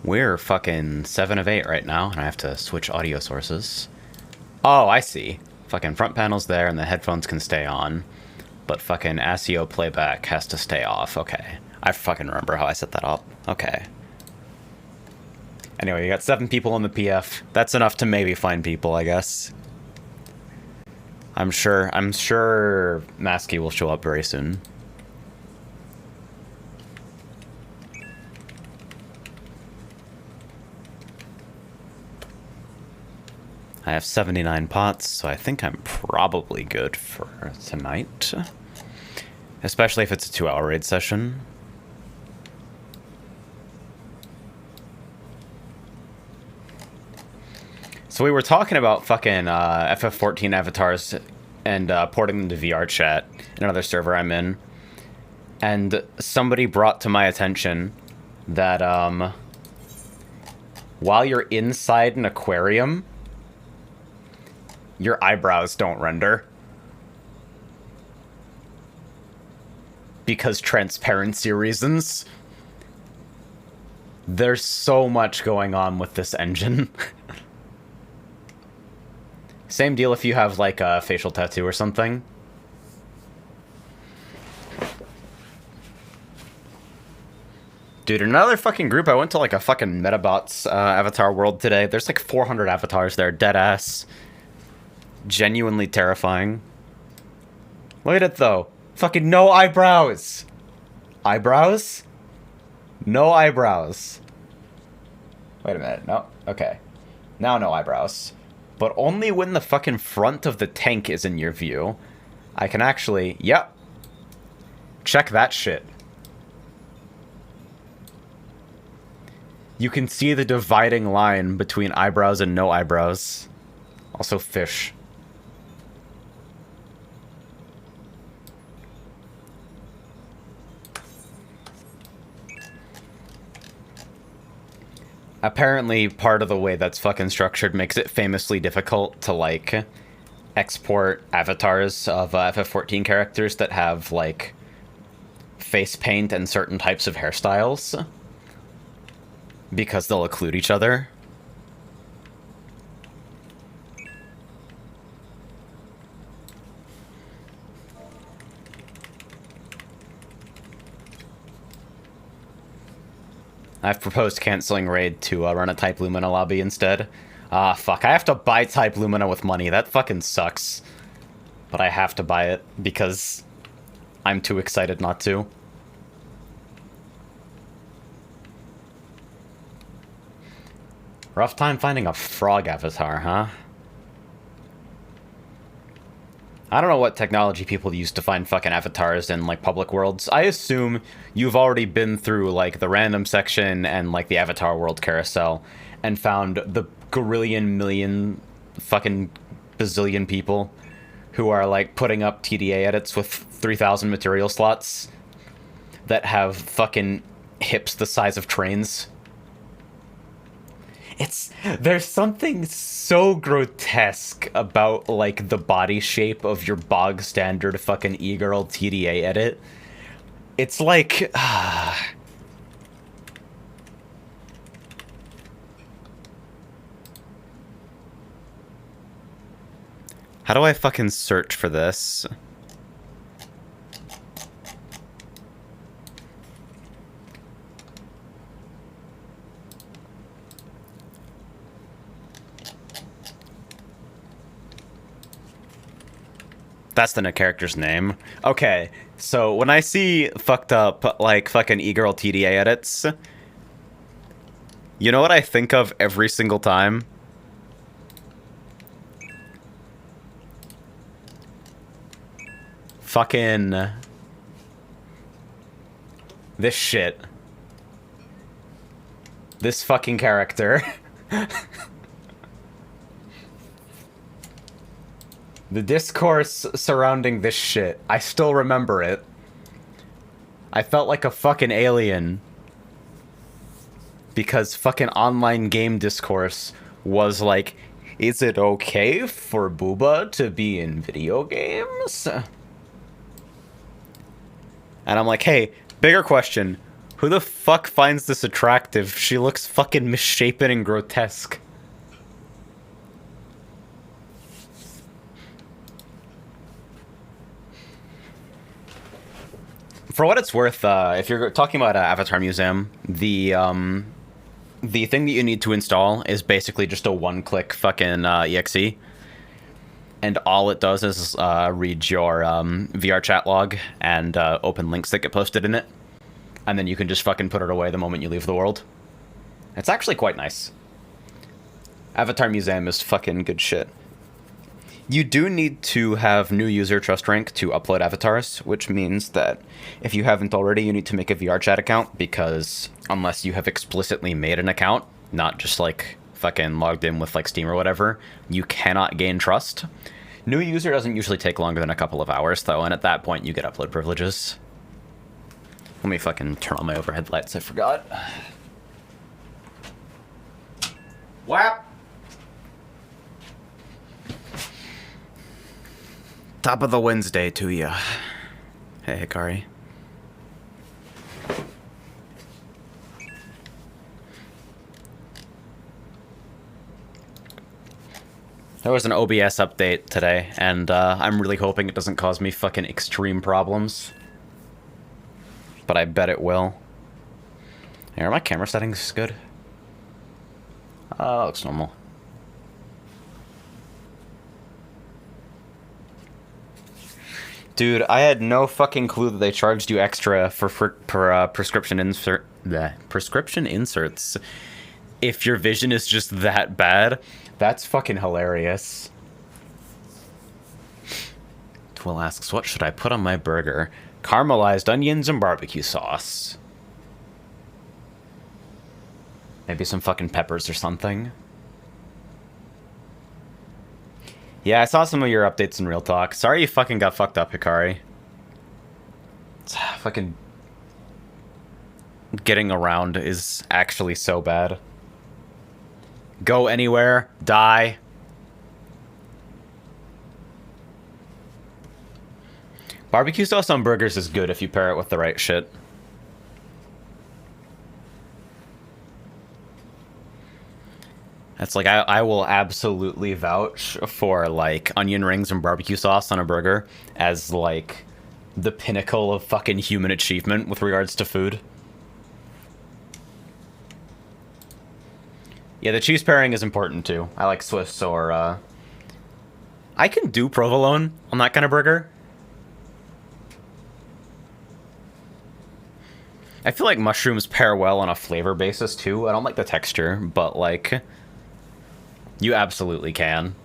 We're fucking 7 of 8 right now, and I have to switch audio sources. Oh, I see. Fucking front panel's there, and the headphones can stay on. But fucking ASIO playback has to stay off. Okay. I fucking remember how I set that up. Okay. Anyway, you got 7 people in the PF. That's enough to maybe find people, I guess. I'm sure Masky will show up very soon. I have 79 pots, so I think I'm probably good for tonight. Especially if it's a 2-hour raid session. So we were talking about fucking FF14 avatars and porting them to VR chat in another server I'm in. And somebody brought to my attention that while you're inside an aquarium, your eyebrows don't render. Because transparency reasons. There's so much going on with this engine. Same deal if you have, like, a facial tattoo or something. Dude, another fucking group, I went to, like, a fucking Metabots avatar world today. There's, like, 400 avatars there, deadass. Genuinely terrifying. Look at it, though. Fucking no eyebrows! Eyebrows? No eyebrows. Wait a minute, no? Okay. Now no eyebrows. But only when the fucking front of the tank is in your view. I can actually... Yep. Check that shit. You can see the dividing line between eyebrows and no eyebrows. Also fish. Apparently, part of the way that's fucking structured makes it famously difficult to, like, export avatars of FF14 characters that have, like, face paint and certain types of hairstyles. Because they'll occlude each other. I've proposed canceling Raid to run a Type Lumina lobby instead. Ah, fuck. I have to buy Type Lumina with money. That fucking sucks. But I have to buy it because I'm too excited not to. Rough time finding a frog avatar, huh? I don't know what technology people use to find fucking avatars in, like, public worlds. I assume you've already been through, like, the random section and, like, the avatar world carousel and found the gorillion million fucking bazillion people who are, like, putting up TDA edits with 3,000 material slots that have fucking hips the size of trains. There's something so grotesque about, like, the body shape of your bog standard fucking e-girl TDA edit. It's like... How do I fucking search for this? That's the character's name. Okay, so when I see fucked up, like, fucking e-girl TDA edits, you know what I think of every single time? Fucking... this shit. This fucking character. The discourse surrounding this shit. I still remember it. I felt like a fucking alien. Because fucking online game discourse was like, is it okay for Booba to be in video games? And I'm like, hey, bigger question. Who the fuck finds this attractive? She looks fucking misshapen and grotesque. For what it's worth, if you're talking about Avatar Museum, the thing that you need to install is basically just a one-click fucking exe. And all it does is read your VR chat log and open links that get posted in it. And then you can just fucking put it away the moment you leave the world. It's actually quite nice. Avatar Museum is fucking good shit. You do need to have new user trust rank to upload avatars, which means that if you haven't already, you need to make a VR chat account, because unless you have explicitly made an account, not just like fucking logged in with like Steam or whatever, you cannot gain trust. New user doesn't usually take longer than a couple of hours though, and at that point you get upload privileges. Let me fucking turn on my overhead lights, I forgot. Whap! Top of the Wednesday to ya. Hey, Hikari. There was an OBS update today, and I'm really hoping it doesn't cause me fucking extreme problems. But I bet it will. Hey, are my camera settings good? That looks normal. Dude, I had no fucking clue that they charged you extra for prescription inserts. If your vision is just that bad, that's fucking hilarious. Twill asks, what should I put on my burger? Caramelized onions and barbecue sauce. Maybe some fucking peppers or something. Yeah, I saw some of your updates in Real Talk. Sorry you fucking got fucked up, Hikari. Fucking getting around is actually so bad. Go anywhere, die. Barbecue sauce on burgers is good if you pair it with the right shit. That's like, I will absolutely vouch for, like, onion rings and barbecue sauce on a burger as, like, the pinnacle of fucking human achievement with regards to food. Yeah, the cheese pairing is important, too. I like Swiss or, I can do provolone on that kind of burger. I feel like mushrooms pair well on a flavor basis, too. I don't like the texture, but, like, you absolutely can.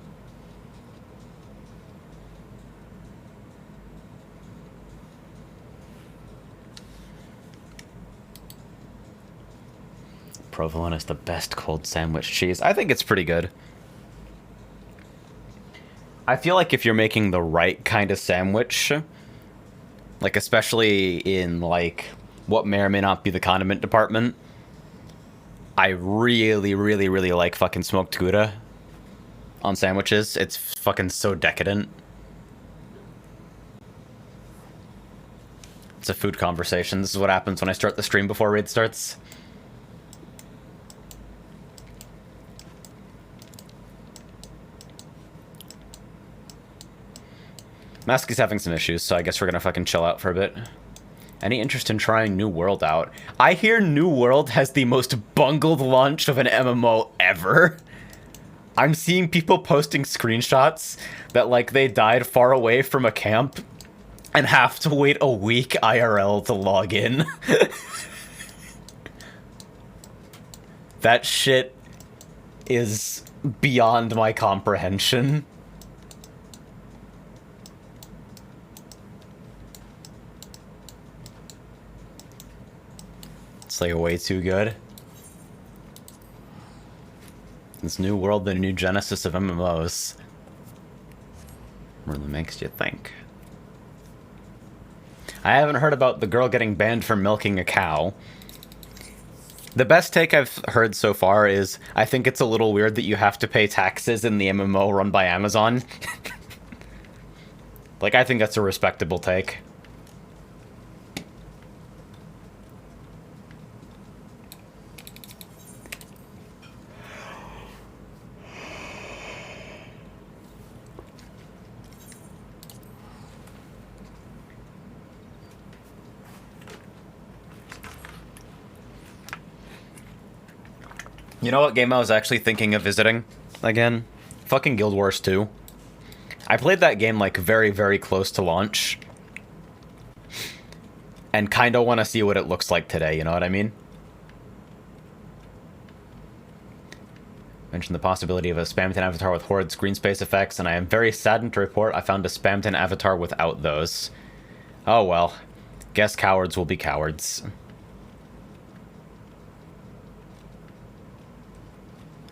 Provolone is the best cold sandwich cheese. I think it's pretty good. I feel like if you're making the right kind of sandwich, like especially in like what may or may not be the condiment department, I really, really, really like fucking smoked Gouda on sandwiches. It's fucking so decadent. It's a food conversation. This is what happens when I start the stream before raid starts. Masky's having some issues, so I guess we're gonna fucking chill out for a bit. Any interest in trying New World out? I hear New World has the most bungled launch of an MMO ever. I'm seeing people posting screenshots that, like, they died far away from a camp and have to wait a week IRL to log in. That shit is beyond my comprehension. It's like way too good. This New World, the new genesis of MMOs. Really makes you think. I haven't heard about the girl getting banned for milking a cow. The best take I've heard so far is, I think it's a little weird that you have to pay taxes in the MMO run by Amazon. Like, I think that's a respectable take. You know what game I was actually thinking of visiting again? Fucking Guild Wars 2. I played that game like very, very close to launch. And kinda wanna see what it looks like today, you know what I mean? Mentioned the possibility of a Spamton avatar with horrid screen space effects, and I am very saddened to report I found a Spamton avatar without those. Oh well. Guess cowards will be cowards.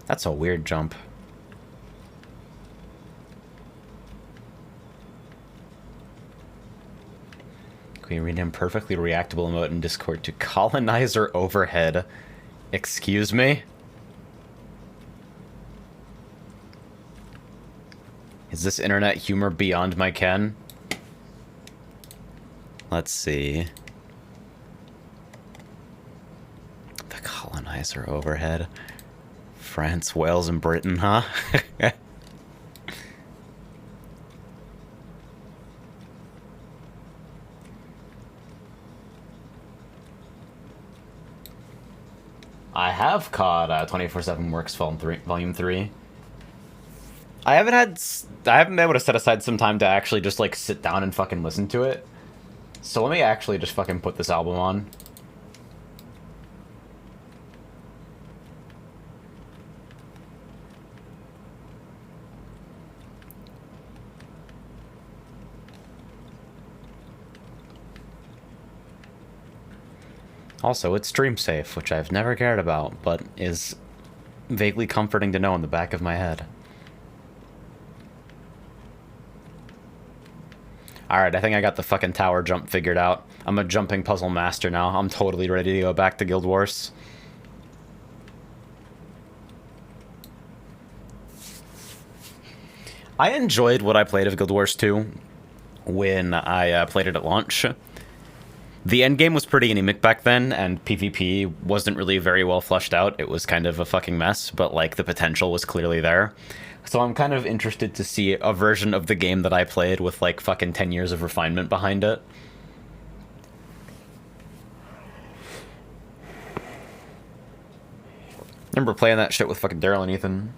That's a weird jump. Can we rename perfectly reactable emote in Discord to colonizer overhead? Excuse me? Is this internet humor beyond my ken? Let's see. The colonizer overhead. France, Wales, and Britain, huh? I have caught 24/7 Works Volume 3. I haven't been able to set aside some time to actually just like sit down and fucking listen to it. So let me actually just fucking put this album on. Also, it's stream safe, which I've never cared about, but is vaguely comforting to know in the back of my head. Alright, I think I got the fucking tower jump figured out. I'm a jumping puzzle master now. I'm totally ready to go back to Guild Wars. I enjoyed what I played of Guild Wars 2 when I played it at launch. The endgame was pretty anemic back then, and PvP wasn't really very well fleshed out. It was kind of a fucking mess, but like the potential was clearly there. So I'm kind of interested to see a version of the game that I played with like fucking 10 years of refinement behind it. Remember playing that shit with fucking Daryl and Ethan.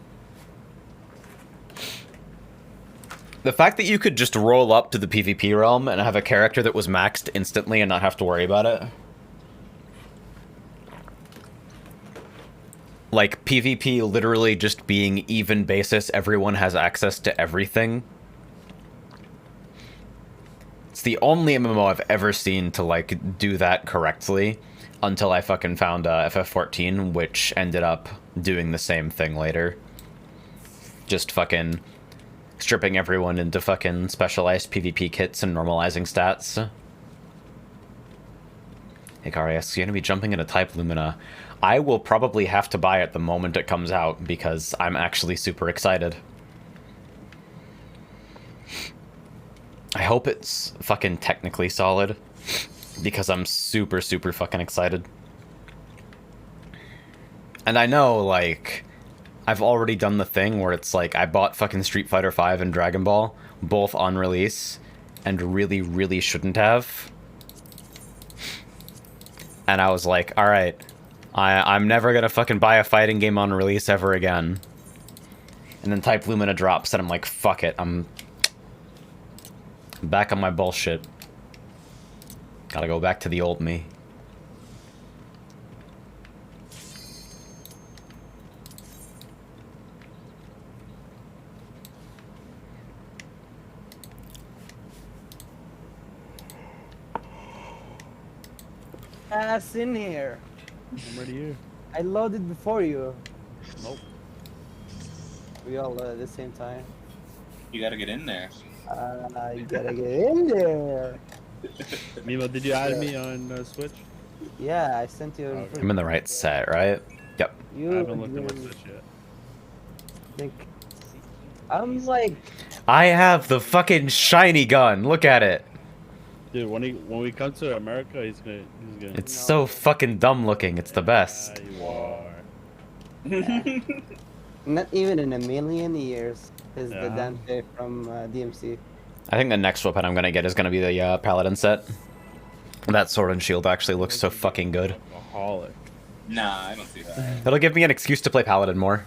The fact that you could just roll up to the PvP realm and have a character that was maxed instantly and not have to worry about it. Like, PvP literally just being even basis, everyone has access to everything. It's the only MMO I've ever seen to, like, do that correctly, until I fucking found FF14, which ended up doing the same thing later. Just fucking stripping everyone into fucking specialized PvP kits and normalizing stats. Hikari asks, you're gonna be jumping into Type Lumina. I will probably have to buy it the moment it comes out, because I'm actually super excited. I hope it's fucking technically solid, because I'm super, super fucking excited. And I know, like, I've already done the thing where it's like, I bought fucking Street Fighter V and Dragon Ball, both on release, and really, really shouldn't have. And I was like, alright, I'm never gonna fucking buy a fighting game on release ever again. And then Type Lumina drops, and I'm like, fuck it, I'm back on my bullshit. Gotta go back to the old me. Ass in here. I'm ready here. I loaded before you. Nope. We all at the same time. You gotta get in there. You gotta get in there. Mimo, did you add me on Switch? Yeah, I sent you. Okay. I'm in the right set, right? Yep. I You. haven't looked at my Switch yet. Think. I'm like. I have the fucking shiny gun. Look at it. Dude, when we come to America, he's gonna. It's so fucking dumb looking. It's the best. You are. Not even in a million years is the Yeah. Dante from DMC. I think the next weapon I'm gonna get is gonna be the Paladin set. That sword and shield actually looks so fucking good. Alcoholic. Nah, I don't see that. It'll give me an excuse to play Paladin more.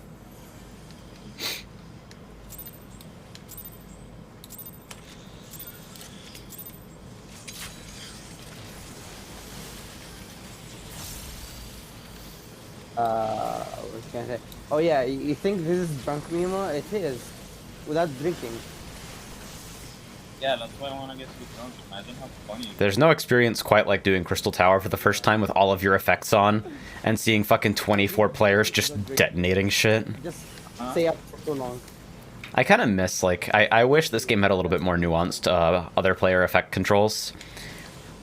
What was I gonna say? Oh yeah, you think this is drunk Mimo? It is. Without drinking. Yeah, that's why I want to get to be drunk. Imagine how funny. There's no experience quite like doing Crystal Tower for the first time with all of your effects on and seeing fucking 24 players just detonating shit. Just stay up for so long. I kind of miss, like, I wish this game had a little bit more nuanced other player effect controls.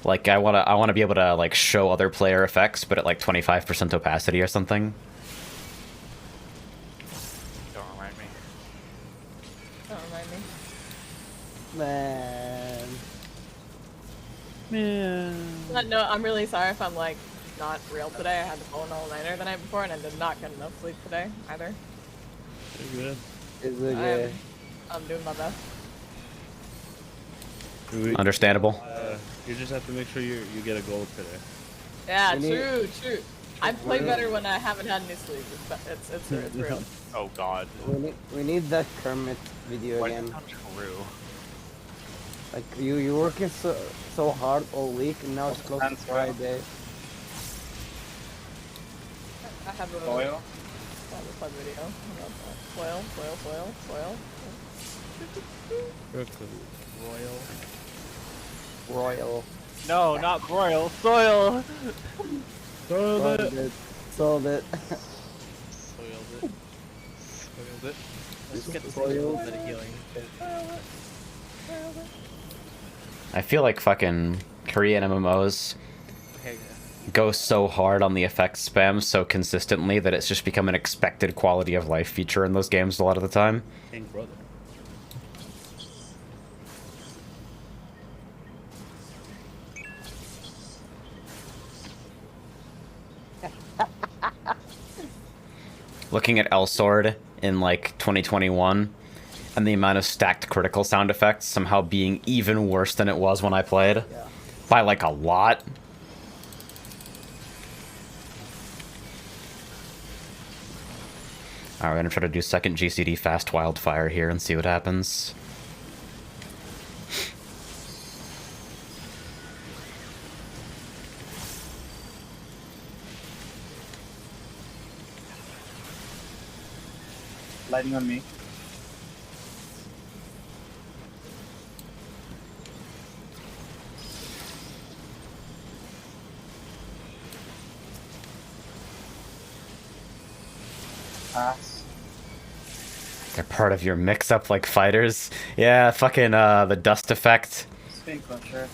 Like, I wanna be able to, like, show other player effects, but at, like, 25% opacity or something. Don't remind me. Don't remind me. Man. No, I'm really sorry if I'm like not real today. I had to pull an all-nighter the night before and I did not get enough sleep today either. You're good. Is it good? I'm doing my best. Understandable. You just have to make sure you get a gold today. Yeah, We need- true. I play better when I haven't had any sleep. It's real. Oh god. We need that Kermit video Why again. does that sound true? Like you working so hard all week and now it's close to Hands up. Friday. I have a Soil? fun video about that. Soil. Royal. No, not broil. Soil. Soiled Sold it. Sold it. Soiled it. Soiled it. Just Let's get this soiled. little bit of healing. I feel like fucking Korean MMOs Okay. go so hard on the effects spam so consistently that it's just become an expected quality of life feature in those games a lot of the time. King brother. Looking at Elsword in like 2021 and the amount of stacked critical sound effects somehow being even worse than it was when I played. Yeah. By like a lot. Alright, we're gonna try to do second GCD Fast Wildfire here and see what happens. Lighting on me. Pass. They're part of your mix-up like fighters. Yeah, fucking the dust effect. Spin crusher.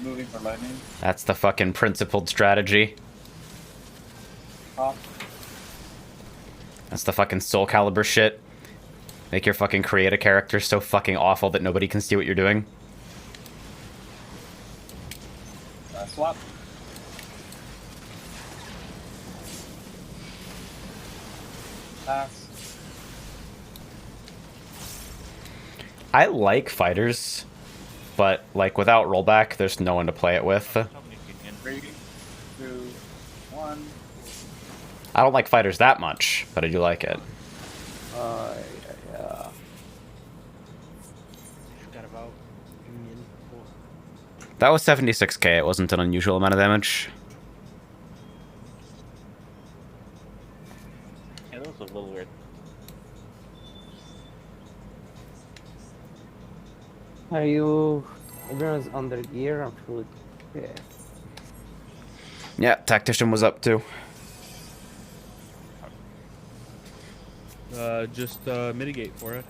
Moving for lightning. That's the fucking principled strategy. Pop. That's the fucking Soul Calibur shit. Make your fucking create a character so fucking awful that nobody can see what you're doing. Swap. Pass. I like fighters, but like without rollback, there's no one to play it with. Tell me if you can. 3, 2, 1. I don't like fighters that much, but I do like it. Yeah. Forgot about Union. That was 76k, it wasn't an unusual amount of damage. Yeah, that was a little weird. Are you? Everyone's under gear. I'm fully. Yeah. Yeah, Tactician was up too. Just mitigate for it.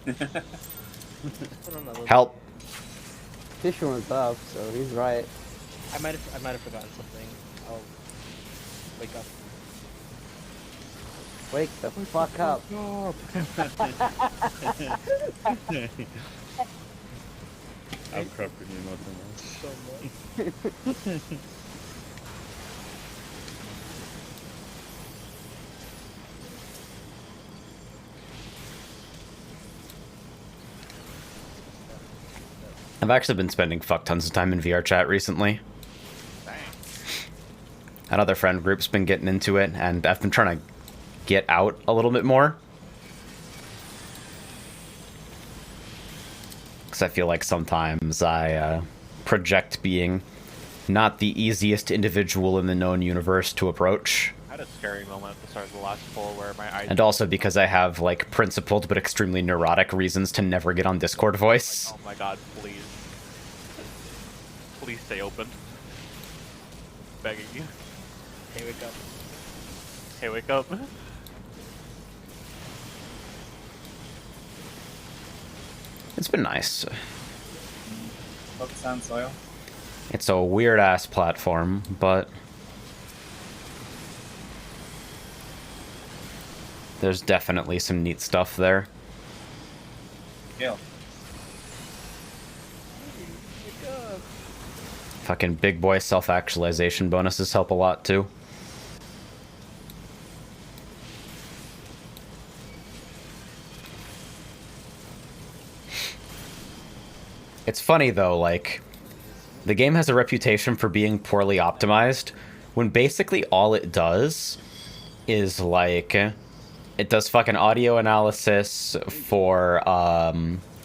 Put on a little- Help. Tissue was up, so he's right. I might have forgotten something. I'll wake up. Wake the fuck up. I've corrupted me nothing else. So much. I've actually been spending fuck tons of time in VR chat recently. Dang. Another friend group's been getting into it, and I've been trying to get out a little bit more. Because I feel like sometimes I project being not the easiest individual in the known universe to approach. I had a scary moment at the start of the last poll where my eyes... And also because I have, like, principled but extremely neurotic reasons to never get on Discord voice. Oh my god, please. Please stay open. Begging you. Hey, wake up. Hey, wake up. It's been nice. Focus on soil. It's a weird-ass platform, but... there's definitely some neat stuff there. Kill. Fucking big boy self-actualization bonuses help a lot, too. It's funny, though, like... the game has a reputation for being poorly optimized, when basically all it does is, like... it does fucking audio analysis for,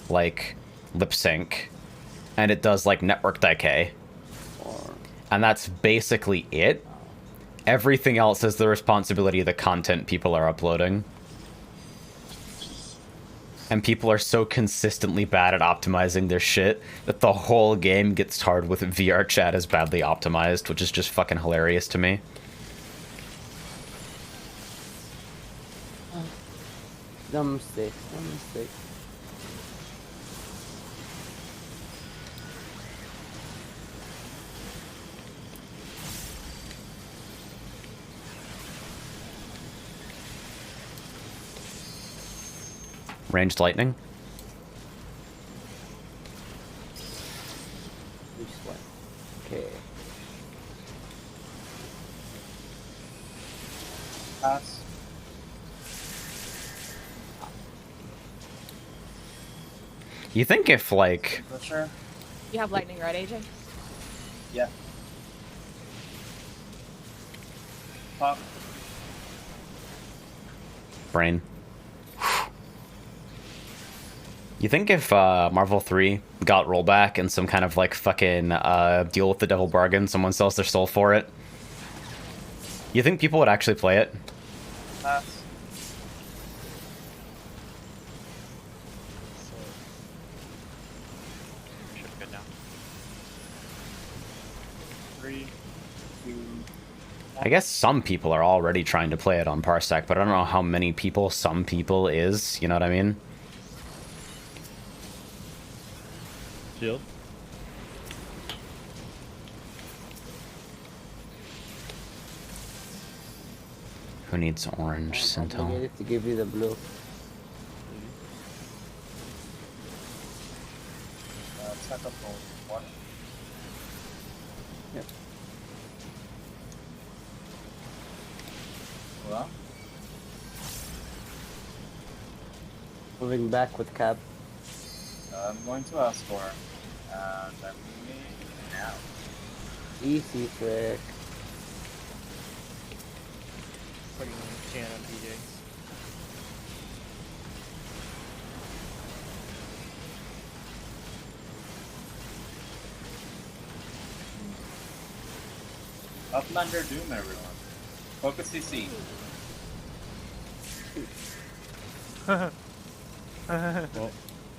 like, lip sync, and it does, like, network decay. And that's basically it. Everything else is the responsibility of the content people are uploading. And people are so consistently bad at optimizing their shit that the whole game gets tarred with VR chat as badly optimized, which is just fucking hilarious to me. Dumb mistake. Dumb mistake. Ranged lightning. Which one? Okay. Pass. You think if, like... Pusher. You have lightning, right, AJ? Yeah. Pop. Brain. You think if Marvel 3 got rollback and some kind of, like, fucking deal with the devil bargain, someone sells their soul for it, you think people would actually play it? Pass. Should go down. 3, 2. I guess some people are already trying to play it on Parsec, but I don't know how many people some people is, you know what I mean? Shield. Who needs orange I'm Sintel? obligated to give you the blue. Set up for water. Yep. Hold on. Moving back with cab. I'm going to ask for, and I'm moving now. Easy trick. Putting Jan on PJ. Uplander Doom, everyone. Focus CC. Well,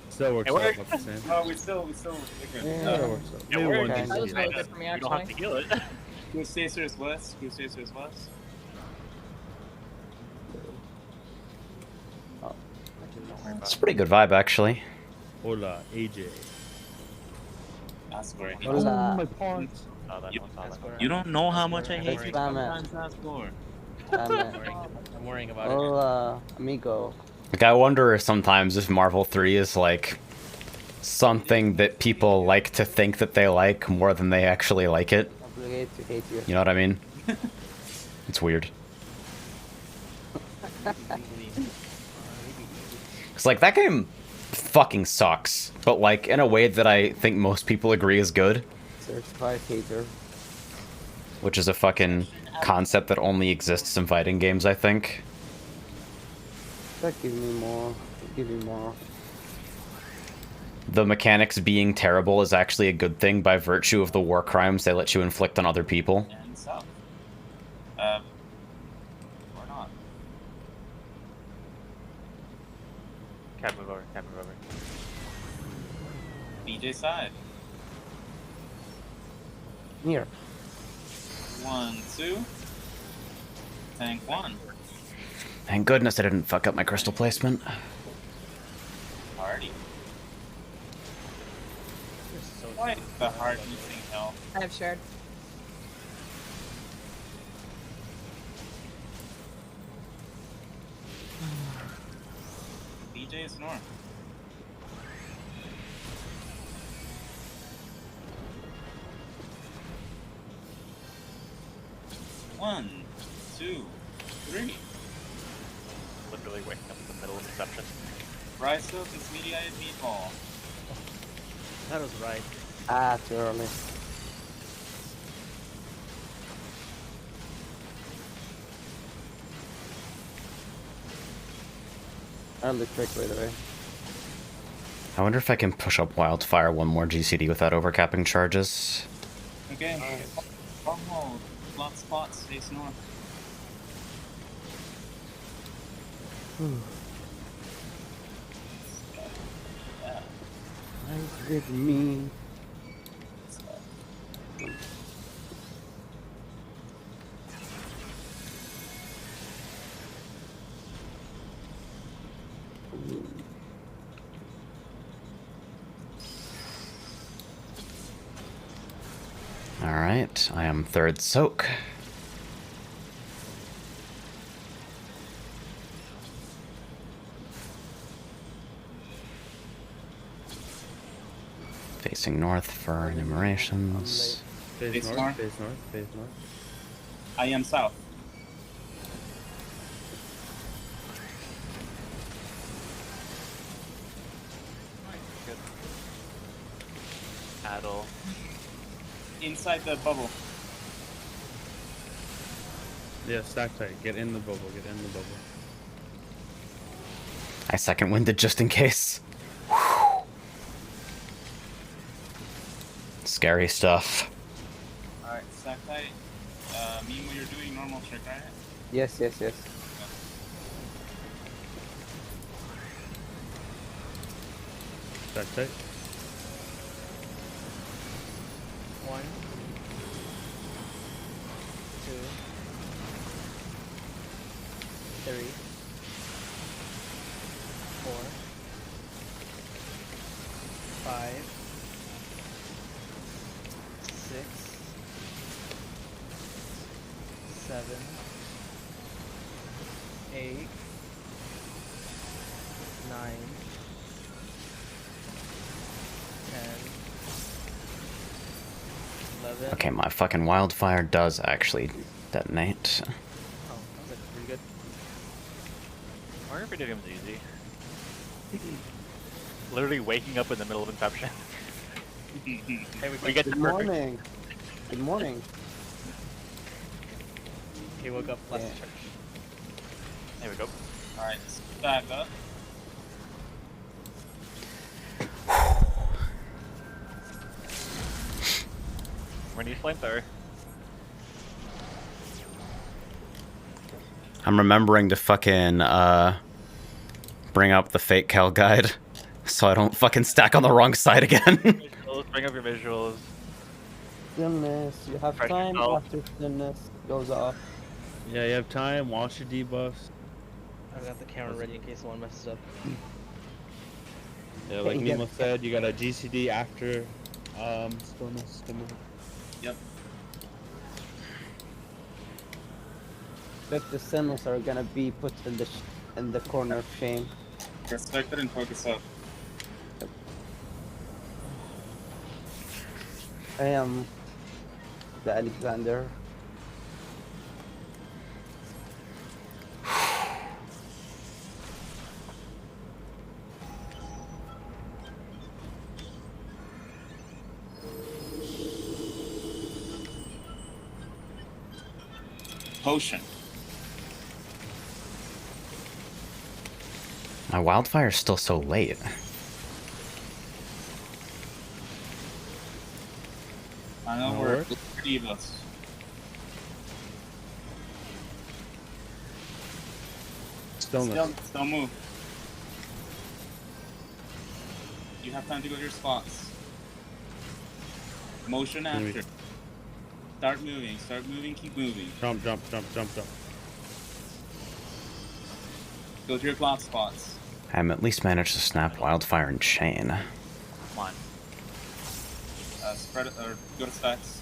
still works It out worked. about the same. Oh, we still good. Yeah. Still works out. It Maybe worked. one Okay. DC. That was really good for me, You don't have to actually. heal it. Goose Chasers West. Goose Chasers West. It's a pretty good vibe, actually. Hola, AJ. Ask for it. Hola. pawns. Oh, that You- one saw that. You don't know how much I hate Let's you. spam it. Sometimes ask for. I'm worrying about it. Hola, amigo. Like, I wonder sometimes if Marvel 3 is, like, something that people like to think that they like more than they actually like it. Obligated to hate you. You know what I mean? It's weird. It's like, that game fucking sucks, but, like, in a way that I think most people agree is good, Certified hater. which is a fucking concept that only exists in fighting games, I think. That gives me more. Give me more. The mechanics being terrible is actually a good thing by virtue of the war crimes they let you inflict on other people. And south. Or not. Can't move over. Can't move over. BJ side. Here. 1, 2. Tank 1. Thank goodness I didn't fuck up my crystal placement. Party. You're so Quite the hard missing health. I have shared. BJ is north. One, 2, 3. Literally waking up in the middle of Inception. Rise up is mediated meatball. That was right. Ah, too early. Early trick, by the way. I wonder if I can push up Wildfire one more GCD without overcapping charges. Okay. Stronghold. Block spots. Face north. Yeah. Rise with me. Alright, I am third soak. Facing north for enumerations. Phase Phase north, north. phase north, phase north. I am south. Good. Addle. Inside the bubble. Yeah, stack tight. Get in the bubble, get in the bubble. I second winded just in case. Scary stuff. Alright, stack tight. Mean what you're doing, normal trick, right? Yes, yes, yes. Stack tight. 1, 2, 3, 4, 5, 6, 7, 8, 9, 10, 11. Okay, my fucking Wildfire does actually detonate. Oh, that's pretty good. I wonder if video game's easy. Literally waking up in the middle of Inception. Hey, We get to Good perfect. morning. Good morning. He woke up last Yeah. church. There we go. Alright, stack up. We need flamethrower. I'm remembering to fucking bring up the Fate Cal guide so I don't fucking stack on the wrong side again. Visuals, bring up your visuals. Stillness. You have Fresh time yourself. after stillness goes off. Yeah, you have time. Watch your debuffs. I've got the camera ready in case one messes up. Yeah, like Yeah. Nemo said, you got a GCD after stillness. Yep. But the signals are gonna be put in the corner of shame. Respect it and focus up. I am the Alexander. Potion. My wildfire's still so late. I know No we're work? three of us. Stillness. Still move. You have time to go to your spots. Motion after. Start moving, keep moving. Jump, jump, jump, jump, jump. Go to your clock spots. I'm at least managed to snap wildfire and chain. Come on. Spread it, or go to specs.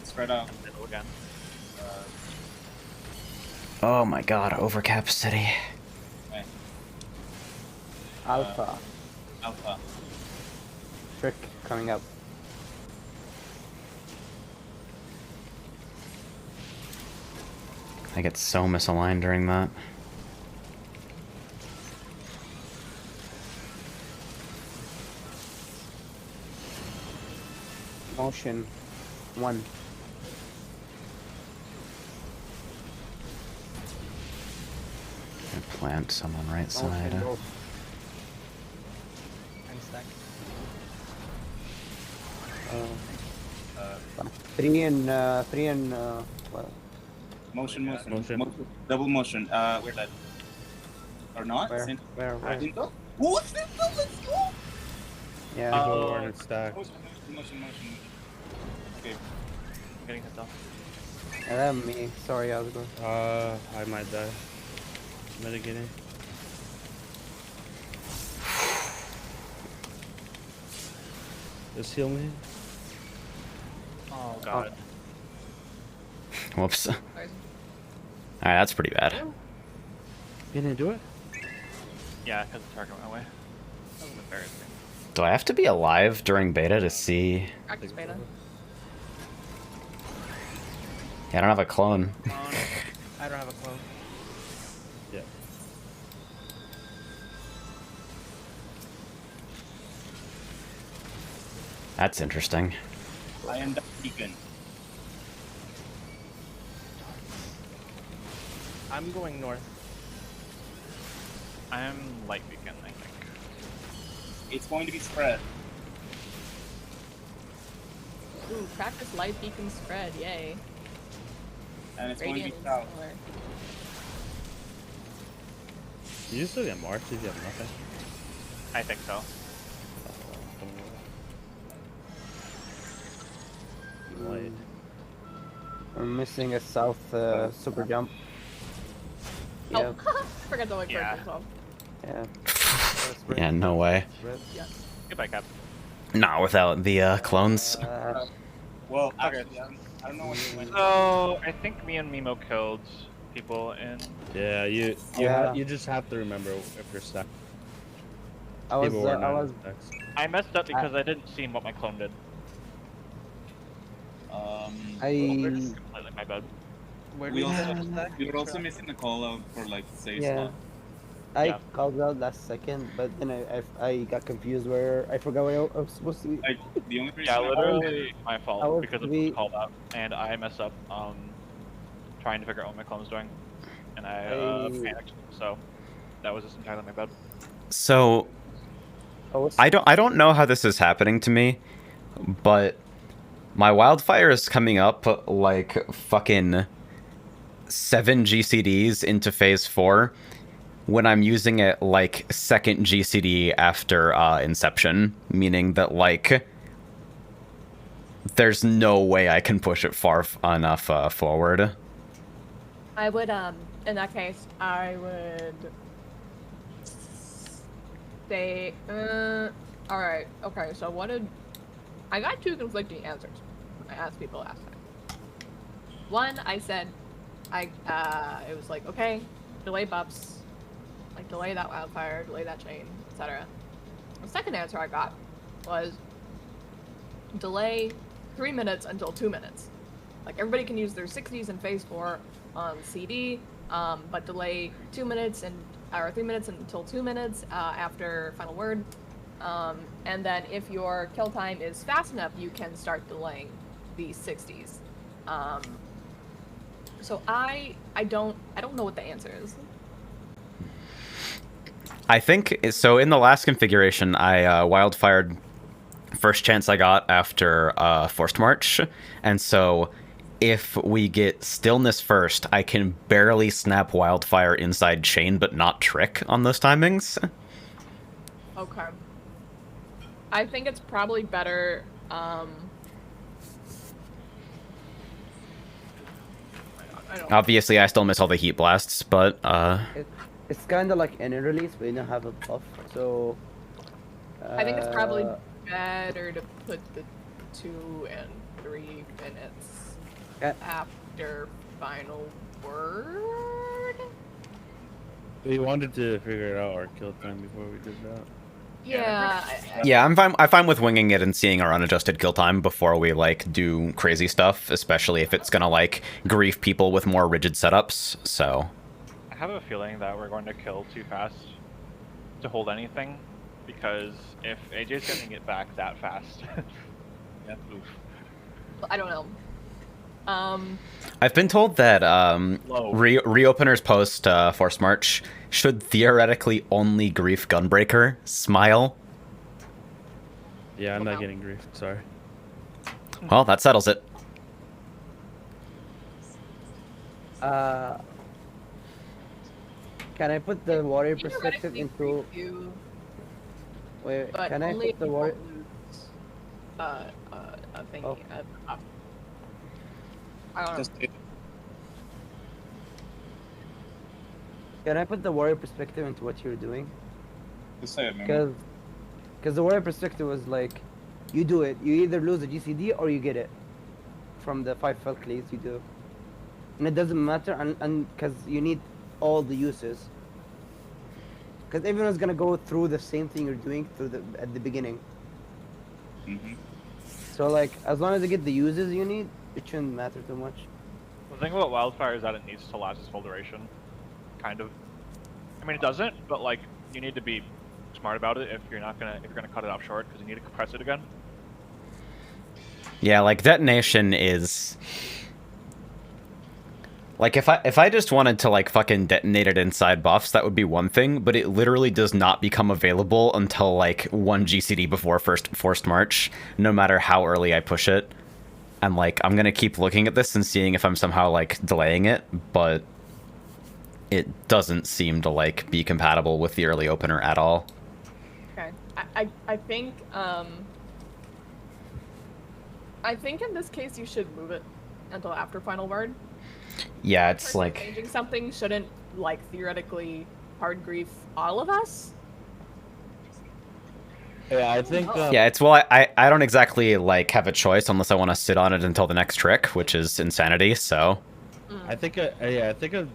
Spread out. Middle again. Oh my god, overcap city. Okay. Alpha. Alpha. Trick coming up. I get so misaligned during that. Motion. 1. I plant some on right Motion. side. Go. I'm stuck. 3 and well, Motion. Motion. Double motion. Where's that? Or not? where? Same- Where? Cinco? Oh, Cinco, let's go! Yeah. People weren't stacked. Motion. Okay. I'm getting hit off. That me. Sorry, I was going. I might die. Mitigating. Just heal me. Oh god. Whoops. Alright, that's pretty bad. You didn't do it? Yeah, because the target went away. That was embarrassing. Do I have to be alive during beta to see? Practice beta. Yeah, I don't have a clone. I don't have a clone. Yeah. That's interesting. I am the beacon. I'm going north. I'm light beacon, I think. It's going to be spread. Ooh, practice light beacon spread, yay. And it's going to Radiant be and south. solar. You still get marked if you have nothing. I think so. Light. We're missing a south super jump. Yeah. Oh, forgot to look Yeah. for myself. Yeah. Yeah, no way. Goodbye, Cap. Not without the clones. Well, actually, I don't know what you went. So, I think me and Mimo killed people in... Yeah, Yeah. you just have to remember if you're stuck. I was People were I not was stuck. I messed up because I didn't see what my clone did. I Completely my bad. Where do We we also have that? we were also missing the call out for like safe yeah. slot. I Yeah. called out last second, but then I got confused where I forgot where I was supposed to be. Like the only reason Yeah, I literally my I fault was because of we- the called out, and I messed up trying to figure out what my clone was doing, and I panicked. So that was just entirely my bad. So was I don't know how this is happening to me, but my wildfire is coming up like fucking 7 GCDs into phase 4 when I'm using it like second GCD after inception, meaning that like there's no way I can push it far enough forward. I would, in that case, I would say, alright, okay, so what did, I got 2 conflicting answers. I asked people last time. One, I said, it was like, okay, delay buffs, like delay that wildfire, delay that chain, etc. The second answer I got was delay 3 minutes until 2 minutes. Like everybody can use their 60s in phase 4 on CD, but delay 2 minutes or 3 minutes until 2 minutes after final word. And then if your kill time is fast enough, you can start delaying the 60s. So I don't know what the answer is. I think so. In the last configuration, I wildfired first chance I got after Forced March, and so if we get Stillness first, I can barely snap Wildfire inside Chain, but not Trick on those timings. Okay. I think it's probably better. I don't. Obviously, I still miss all the Heat Blasts, but It's kind of like any release, but you don't have a buff, so. I think it's probably better to put the 2 and 3 minutes after final word. We wanted to figure it out our kill time before we did that. Yeah. yeah, I'm fine with winging it and seeing our unadjusted kill time before we like do crazy stuff, especially if it's gonna like grief people with more rigid setups. So I have a feeling that we're going to kill too fast to hold anything, because if AJ's getting it back that fast, yeah, oof. I don't know. I've been told that Low. reopeners post Force March should theoretically only grief Gunbreaker. Smile. Yeah, I'm Wow. not getting griefed. Sorry. Well, that settles it. Can I put the warrior perspective Theoretically into? grief you, Wait, but can I only put the if you warrior? don't lose, a thingy. Oh. I don't know. Just Can I put the warrior perspective into what you're doing? say it, man. Because the warrior perspective was like, you do it. You either lose a GCD or you get it from the 5 felt cleats you do, and it doesn't matter, and because you need all the uses. Because everyone's gonna go through the same thing you're doing at the beginning. Mm-hmm. So like, as long as you get the uses you need, it shouldn't matter too much. The thing about Wildfire is that it needs to last its full duration. Kind of. I mean, it doesn't, but like, you need to be smart about it if you're gonna cut it off short, because you need to compress it again. Yeah, like detonation is like if I just wanted to like fucking detonate it inside buffs, that would be one thing, but it literally does not become available until like 1 GCD before Forced March, no matter how early I push it. And like I'm gonna keep looking at this and seeing if I'm somehow like delaying it, but it doesn't seem to like be compatible with the early opener at all. Okay. I think in this case you should move it until after final word. Yeah, it's Person like changing something shouldn't like theoretically hard grief all of us. Yeah, I think. yeah, it's well I don't exactly like have a choice unless I want to sit on it until the next trick, which is insanity, so I think. I think of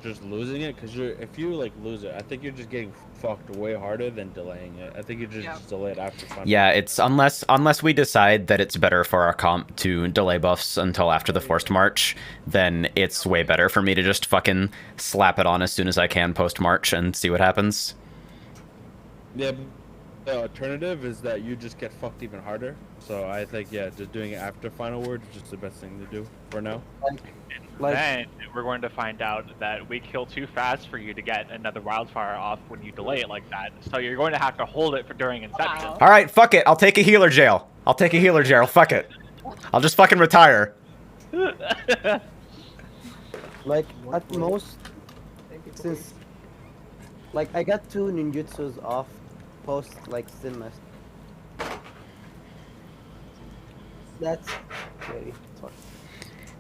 just losing it, because if you like lose it, I think you're just getting fucked way harder than delaying it. I think you just delay it after final. yeah, it's unless we decide that it's better for our comp to delay buffs until after the Forced March, then it's way better for me to just fucking slap it on as soon as I can post March and see what happens. Yeah, the alternative is that you just get fucked even harder. So I think, yeah, just doing it after final word is just the best thing to do for now. Like- Then we're going to find out that we kill too fast for you to get another Wildfire off when you delay it like that. So you're going to have to hold it for during Inception. Wow. All right, fuck it. I'll take a healer jail. Fuck it. I'll just fucking retire. Like at most, since like I got 2 ninjutsus off post like stillness. That's very fun.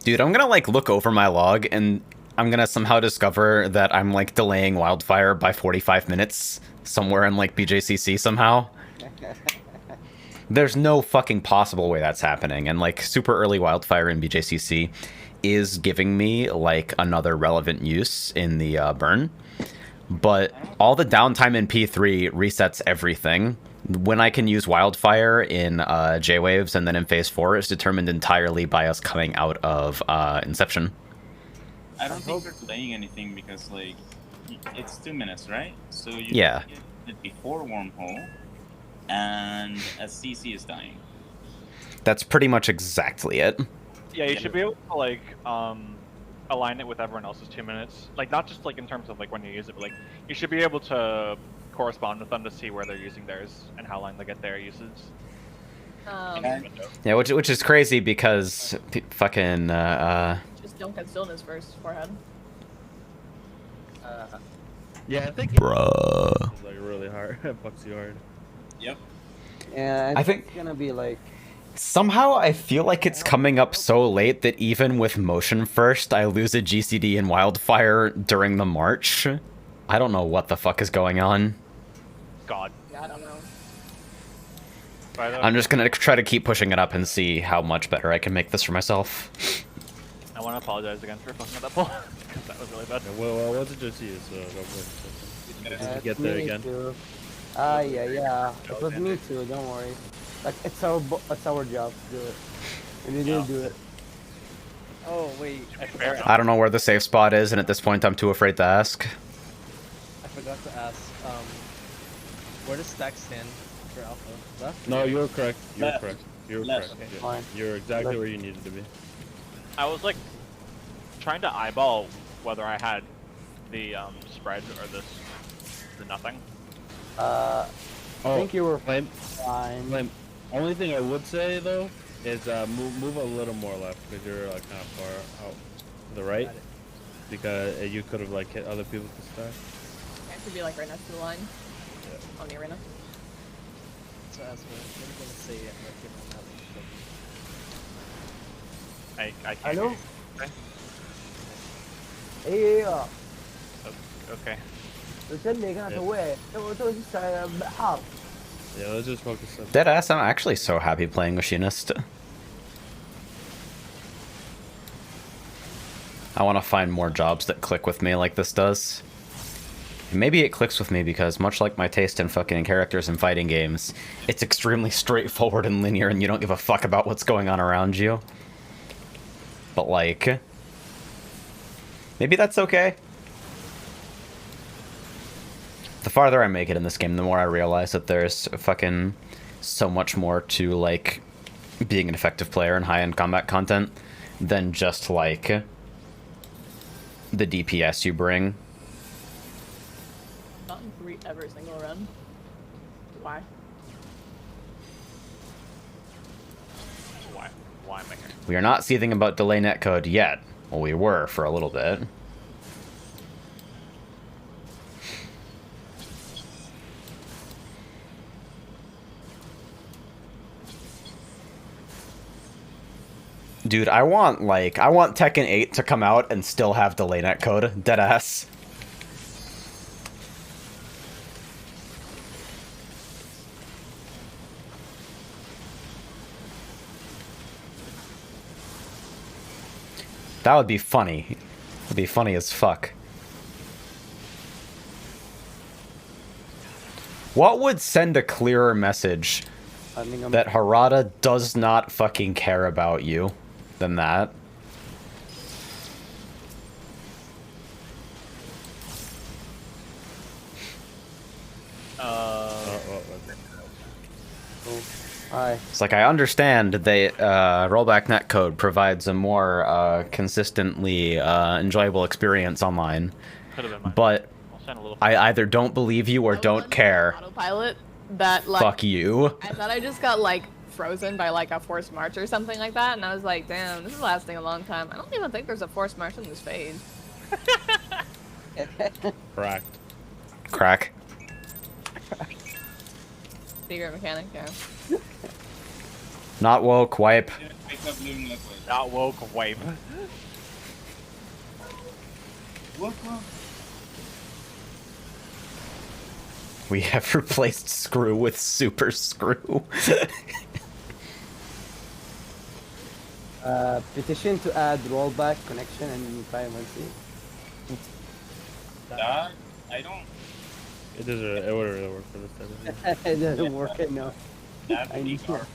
Dude, I'm gonna like look over my log and I'm gonna somehow discover that I'm like delaying Wildfire by 45 minutes somewhere in like BJCC somehow. There's no fucking possible way that's happening, and like super early Wildfire in BJCC is giving me like another relevant use in the burn, but all the downtime in P3 resets everything. When I can use Wildfire in J-Waves and then in Phase 4 is determined entirely by us coming out of Inception. I don't think you're delaying anything because, like, it's 2 minutes, right? So you Yeah. get it before wormhole, and as CC is dying. That's pretty much exactly it. Yeah, you should be able to like align it with everyone else's 2 minutes. Like not just like in terms of like when you use it, but like you should be able to correspond with them to see where they're using theirs and how long they get their usage. Yeah, which is crazy because fucking Just don't get stillness first, forehead. Yeah, I think bruh. it's like really hard. It fucks you hard. Yep. Yeah, I think- it's gonna be like. Somehow I feel like it's coming up so late that even with motion first, I lose a GCD in Wildfire during the march. I don't know what the fuck is going on. God. Yeah, I don't know. I'm just gonna try to keep pushing it up and see how much better I can make this for myself. I want to apologize again for fucking up that poll because that was really bad. Yeah, well, it wasn't just you, so don't worry. Just to get there me again. Too. Yeah. It was me too. Don't worry. Like it's our job to do it. And we didn't do it. Oh wait, I forgot. I don't know where the safe spot is, and at this point I'm too afraid to ask. I forgot to ask. Where does stack stand for alpha? Left? No, you're correct. You're Left. correct. You're Left. correct. Okay, Yeah. fine. You're exactly Left. where you needed to be. I was like trying to eyeball whether I had the spread or the nothing. I think you were Flame. fine. Flame. Only thing I would say though is move a little more left because you're like kind of far out to the right. Got it. Because you could have like hit other people with the stack. I should be like right next to the line. On the arena. So that's what I'm gonna say. I'm gonna give him I can't. Hello? Okay. ايوه Okay. قلت لك انا سويت حار. Yeah, let's just focus on. Deadass, I'm actually so happy playing Machinist. I want to find more jobs that click with me like this does. Maybe it clicks with me because, much like my taste in fucking characters and fighting games, it's extremely straightforward and linear and you don't give a fuck about what's going on around you. But like... maybe that's okay. The farther I make it in this game, the more I realize that there's fucking so much more to, like, being an effective player in high-end combat content than just, like, the DPS you bring. Not in every single run. Why? Why am I here? We are not seething about delay netcode yet. Well, we were for a little bit. Dude, I want Tekken 8 to come out and still have delay netcode. Deadass. That would be funny. It'd be funny as fuck. What would send a clearer message I think I'm that Harada does not fucking care about you than that? Hi. It's like, I understand that rollback netcode provides a more consistently enjoyable experience online, Could have been mine. but I'll send a little. I either don't believe you or I was don't on care. Autopilot that like Fuck you. I thought I just got like frozen by like a forced march or something like that, and I was like, damn, this is lasting a long time. I don't even think there's a forced march in this phase. Cracked. Crack. Secret mechanic, yeah. Not woke, wipe. Wake up, living liquid. Not woke, wave. What? We have replaced screw with super screw. Petition to add rollback connection and primacy. That? I don't. It would really work for this type of thing. It doesn't work enough. That I would be need to- garbage.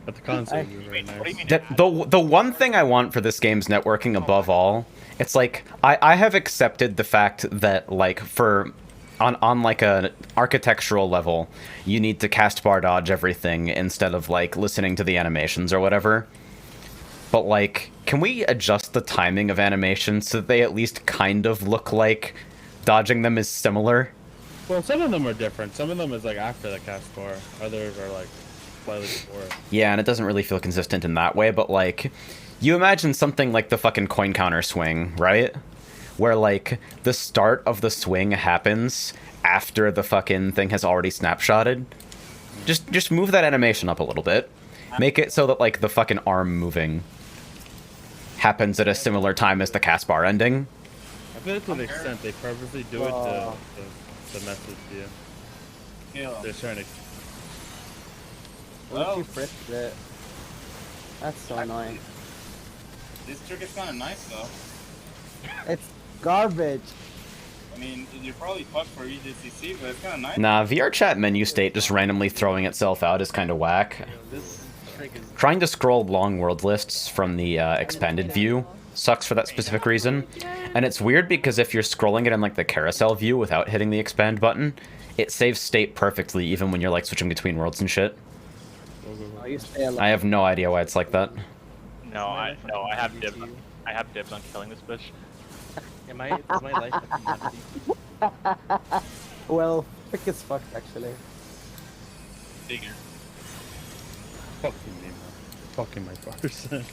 But the concept is very Wait, what do you nice. mean? The one thing I want for this game's networking above all, it's like, I have accepted the fact that, like, for on like a architectural level, you need to cast bar dodge everything instead of like listening to the animations or whatever. But like, can we adjust the timing of animations so that they at least kind of look like dodging them is similar? Well, some of them are different. Some of them is like after the cast bar. Others are like slightly before. Yeah, and it doesn't really feel consistent in that way, but like, you imagine something like the fucking coin counter swing, right? Where like, the start of the swing happens after the fucking thing has already snapshotted. Just move that animation up a little bit. Make it so that like the fucking arm moving happens at a similar time as the cast bar ending. I feel to the extent they purposely do it to message you. Yeah. They're trying to. What if you frisked it? That's so annoying. This trick is kind of nice though. It's garbage. I mean, you're probably fucked for EJCC, but it's kind of nice. Nah, VR chat menu state just randomly throwing itself out is kind of whack. This trick is Trying to scroll long world lists from the expanded view sucks for that specific reason. And it's weird because if you're scrolling it in like the carousel view without hitting the expand button, it saves state perfectly even when you're like switching between worlds and shit. Oh, you stay alive. I have no idea why it's like that. No, I have dibs. I have dibs on killing this bitch. is my life a commodity? Well, frick is fucked actually. Figure. Fucking me, man. Fucking my person.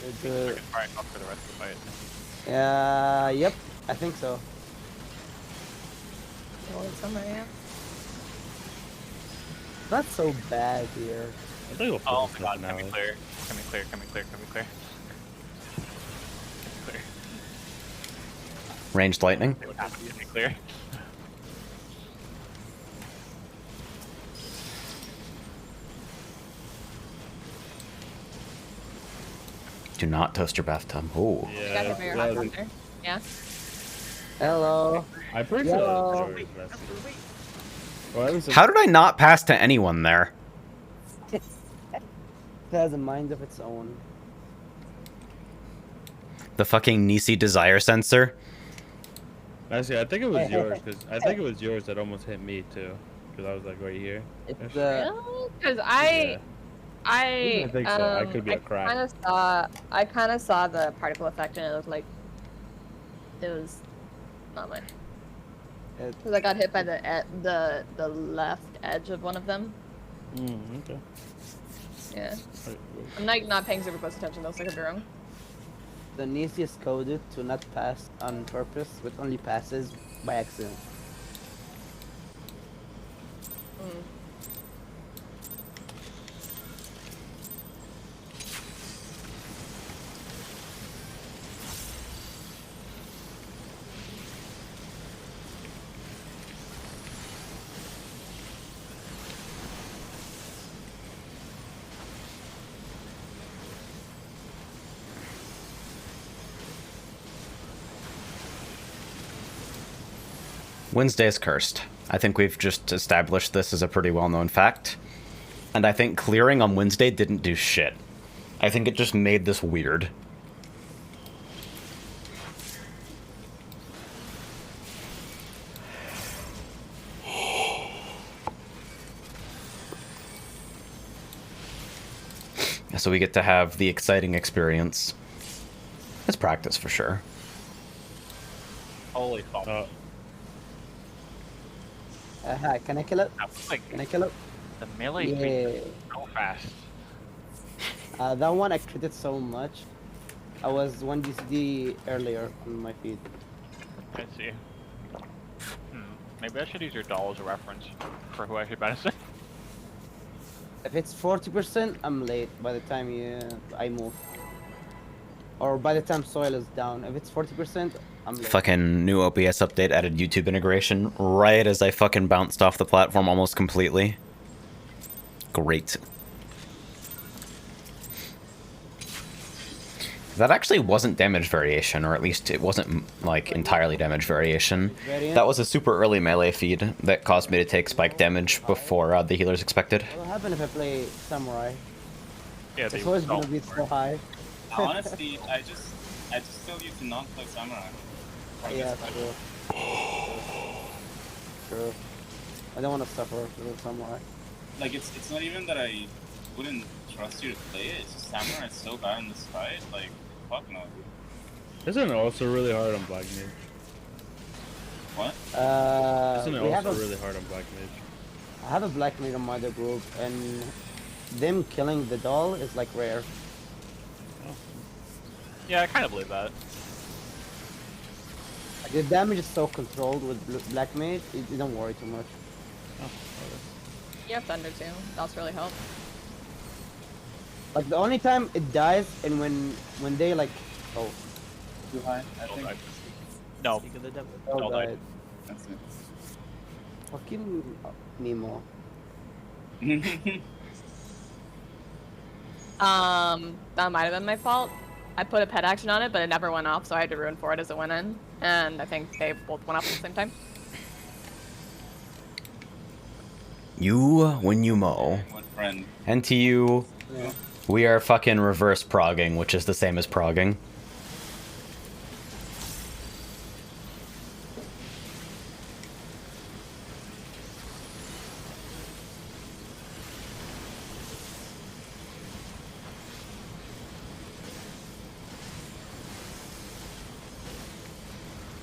It's, Alright, up for the rest of the fight. yep, I think so. Well, it's summer, yeah. Not so bad here. I think we'll Oh focus my on god, come now. in clear. Come in clear, come in clear, come in clear. Clear. Ranged lightning. It would have to be clear. Do not toast your bathtub. Oh. You got Yeah, your bear that hot was- there. Yeah. Hello. I'm pretty sure Yo. that's George's message. Well, at least How did I not pass to anyone there? It has a mind of its own. The fucking Nisi desire sensor? Actually, I think it was yours that almost hit me too, because I was like right here. It's Really? Because Yeah. I I think so. I could be a crack. I kind of saw the particle effect and it looked like it was not mine. It- Because I got hit by the left edge of one of them. Okay. Yeah. Alright, I'm like not paying super close attention though, so I could be wrong. the Nisi is coded to not pass on purpose, but only passes by accident. Mm. Wednesday is cursed. I think we've just established this as a pretty well-known fact. And I think clearing on Wednesday didn't do shit. I think it just made this weird. So we get to have the exciting experience. It's practice for sure. Holy fuck. Can I kill it? That was like Can I kill it? the melee Yeah. feat is so fast. That one I critted so much. I was 1 DCD earlier on my feed. I see. Maybe I should use your doll as a reference for who I should benefit. If it's 40%, I'm late by the time I move. Or by the time soil is down. If it's 40%, I'm late. Fucking new OBS update added YouTube integration right as I fucking bounced off the platform almost completely. Great. That actually wasn't damage variation, or at least it wasn't like entirely damage variation. That was a super early melee feed that caused me to take spike damage before the healers expected. What'll happen if I play Samurai? Yeah, The soil's gonna be so high. Honestly, I just tell you to not play Samurai. Yeah, true. True. I don't want to suffer with somewhere. Like it's not even that I wouldn't trust you to play it. It's just Samurai is so bad in this fight. Like fuck no. Isn't it also really hard on Black Mage? What? Isn't it We have also a, really hard on Black Mage? I have a Black Mage on my other group, and them killing the doll is like rare. Yeah, I kind of believe that. Like, the damage is so controlled with Black Mage, you don't worry too much. You have Thunder too. That's really helped. Like the only time it dies, and when they like, oh, Too high, I think. No. Speak of the devil. oh Doll died. died. That's Fucking Nemo. it. That might have been my fault. I put a pet action on it, but it never went off, so I had to ruin for it as it went in. And I think they both went off at the same time. You when you mow. What friend? And to you, Yeah. we are fucking reverse progging, which is the same as progging.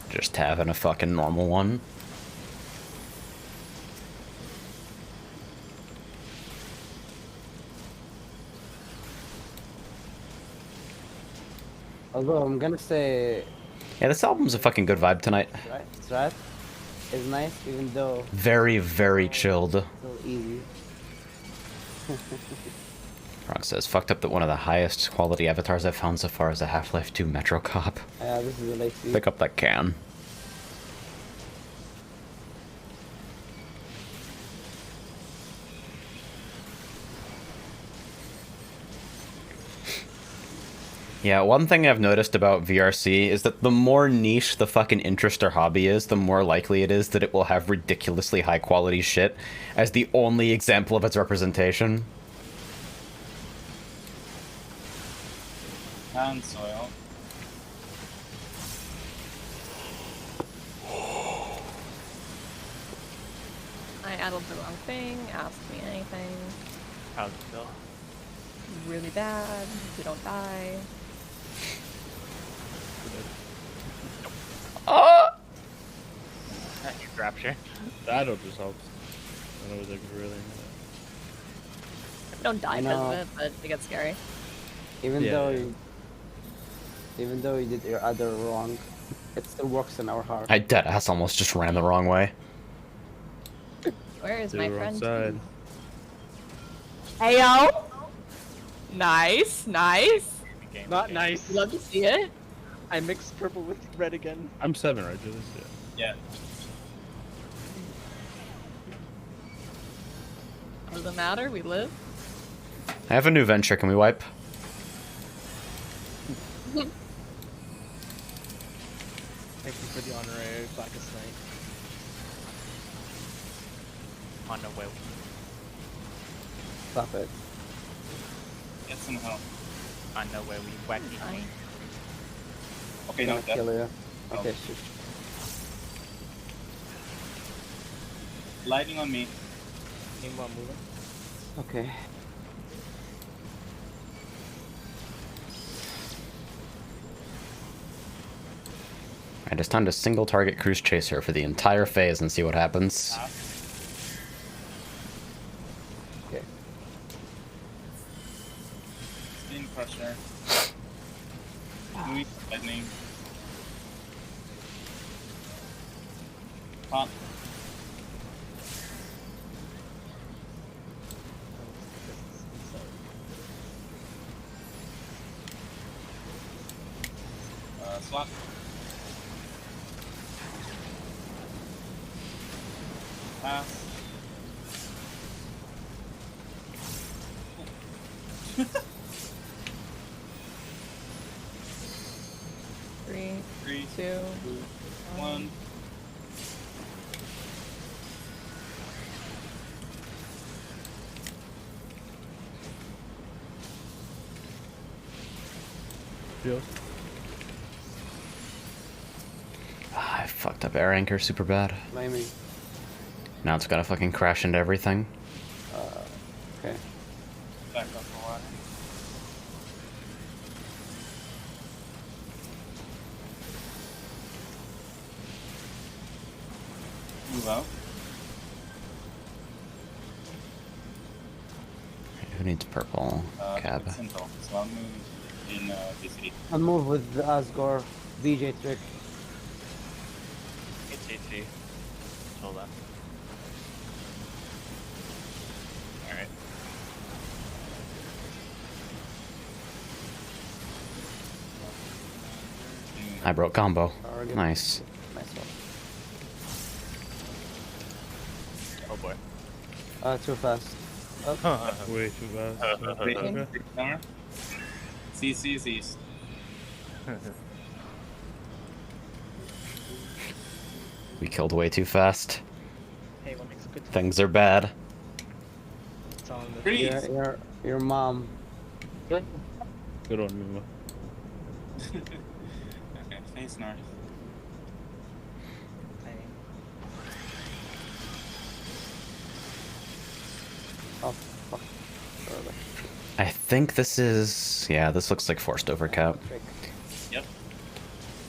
Just having a fucking normal one. Although I'm gonna say, Yeah, this album's a fucking good vibe tonight. Strat is nice, even though Very, very chilled. it's so easy. Frog says, fucked up that one of the highest quality avatars I've found so far is a Half-Life 2 Metro Cop. This is a late season. Pick up that can. Yeah, one thing I've noticed about VRC is that the more niche the fucking interest or hobby is, the more likely it is that it will have ridiculously high quality shit as the only example of its representation. Pound soil. I added the wrong thing. Ask me anything. How's it feel? Really bad. You don't die. Oh! You rapture. That'll just help. That was like really. You don't die I because of know. it, but it gets scary. Even Yeah, though yeah. even though you did your other wrong, it still works in our heart. I deadass almost just ran the wrong way. Where is To my the wrong friend? side. Heyo! Nice, nice. Game, Not game. nice. Love to see it. I mixed purple with red again. I'm 7, right, Julius? Yeah. Yeah. Doesn't matter. We live. I have a new venture, can we wipe? Thank you for the honorary Blackest Night. On the way. Stop it. Get some help. On the way we wacky. Fine. Okay, I'm no, gonna that. kill you. Oh. Okay, shoot. Lighting on me. Meanwhile, moving. Okay. I just time to single target cruise chaser for the entire phase and see what happens. Okay. Steam crusher. Louis lightning. Pop. Swap. Pass. Three, 3, two, 2, 1. Jules? I fucked up air anchor super bad. Blaming. Now it's gotta fucking crash into everything. Okay. Back up for water. Move out. Who needs purple? Cab. Central. So I'll move in the city. I'll move with the Asgore. VJ trick. It's HC. Hold on. Alright. I broke combo. Target. Nice. Myself. Oh boy. Too fast. Way too fast. Wait, Okay. Summer. CC is east. We killed way too fast. Hey, what makes a good Things are bad. tell him that Freeze! Your mom. Good on you, man. Okay, face north. planning. Oh, fuck. Sorry. I think this is... Yeah, this looks like forced overcap. Trick. Yep.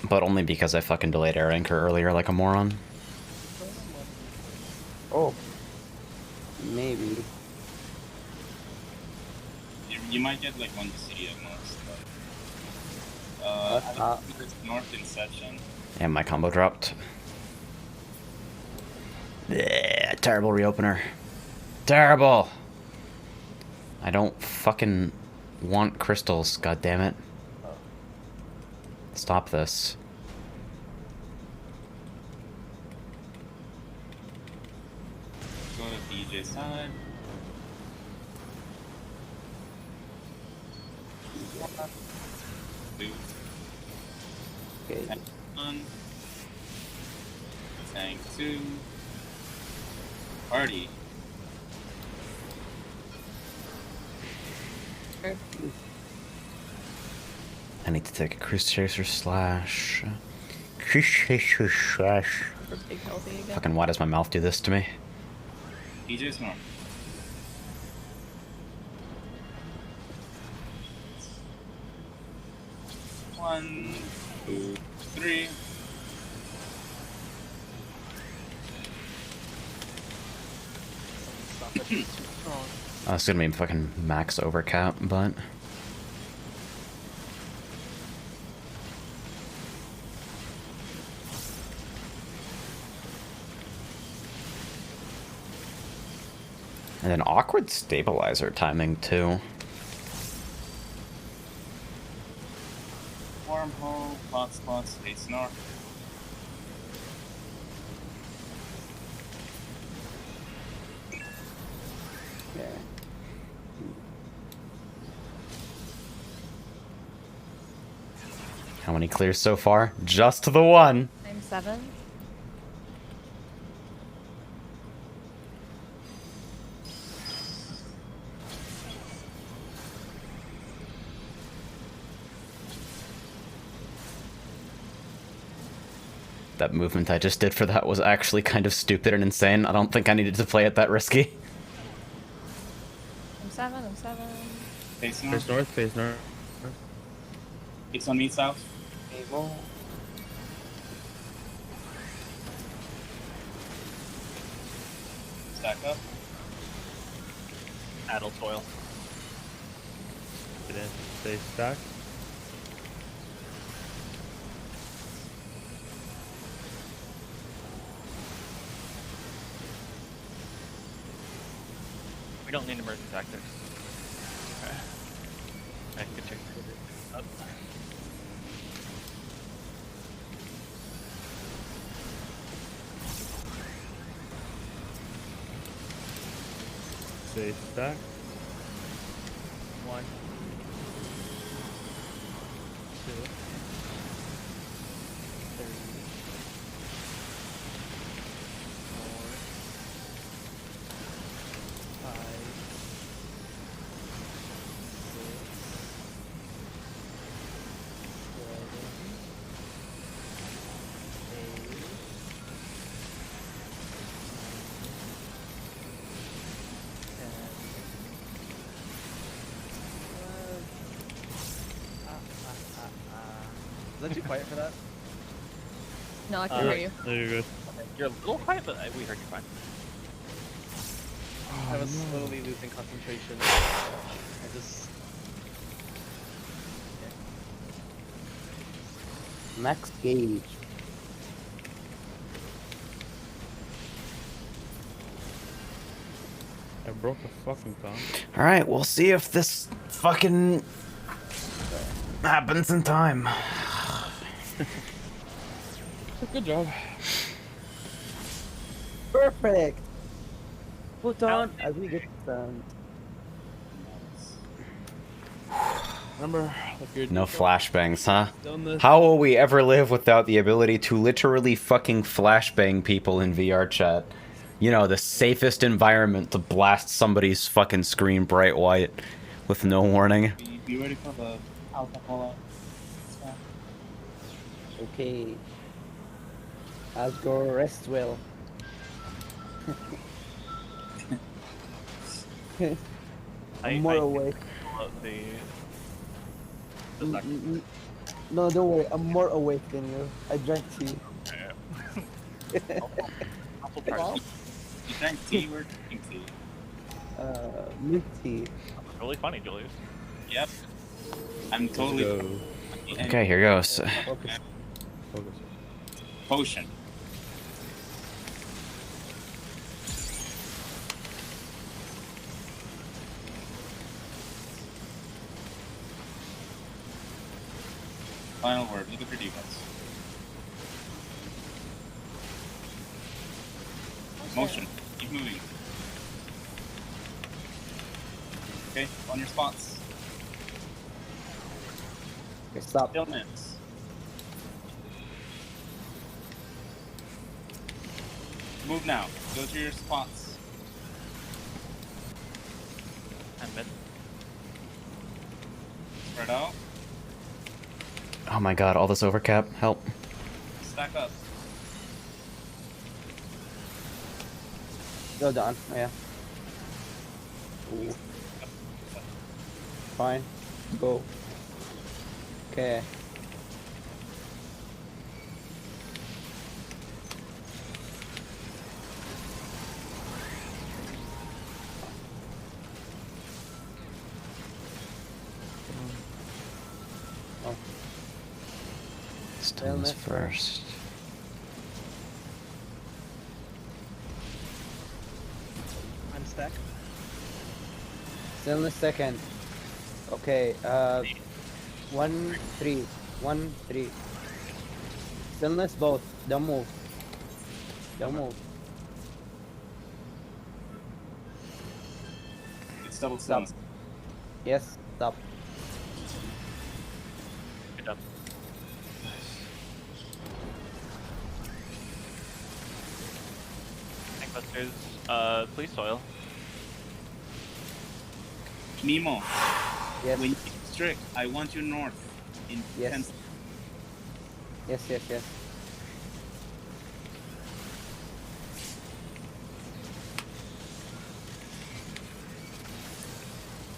But only because I fucking delayed air anchor earlier like a moron. Oh. Maybe. You might get like one city at most. But, I think it's north inception. And my combo dropped. Yeah, terrible reopener. Terrible! I don't fucking want crystals, god damn it. Stop this. Go to DJ side. Two. Okay. Tank 1. Tank 2. Party. Okay. I need to take a cruise chaser slash... Cruise chaser slash... Big healthy again. Fucking why does my mouth do this to me? DJ's north. One, two, three. Stop it. Too strong. It's gonna be fucking max overcap, but... And then awkward stabilizer timing too. Wormhole, hotspot, face north. Yeah. How many clears so far? Just the one. I'm 7. That movement I just did for that was actually kind of stupid and insane. I don't think I needed to play it that risky. I'm 7. I'm 7. Face north. Face north, face north. It's on me south. Able. Stack up. Addle toil. Get in. Stay stacked. We don't need emergent tactics. Okay. I can check it up. Stay stacked. 1, 2, 3, 4, 5, 6, 7, 8, that too quiet for that? No, I can hear you. There you go. You're a little quiet, but we heard you fine. I was slowly losing concentration. I just. Max gauge. I broke the fucking phone. All right, we'll see if this fucking happens in time. Good job. Perfect. Put on as we get done. Remember, if you're No flashbangs, huh? done this. How will we ever live without the ability to literally fucking flashbang people in VR chat? You know, the safest environment to blast somebody's fucking screen bright white with no warning. Be ready for the alcohol. Okay. Asgore rest well. I'm more awake. No, don't worry. I'm more awake than you. I drank tea. Well, You drank tea? We're drinking tea. Milk tea. Really funny, Julius. Yep. I'm totally. Go. Okay, here goes. Focus. Focus. Potion. Final word. Look at your defense. Motion. Keep moving. Okay, on your spots. Okay, stop. Stillness. Move now. Go to your spots. And mid. Spread out. Oh my god, all this overcap. Help. Stack up. Go down. Oh, yeah. Ooh. Fine. Go. Okay. Oh. Stillness first. I'm stuck. Stillness second. Okay, 1, 3. 1, 3. Stillness both. Don't move. Don't move. It's double Stop. stillness. Yes, stop. Good job. Gangbusters, please soil. Nemo, Yes. when you strict, I want you north. In Yes. 10 Yes, yes, yes.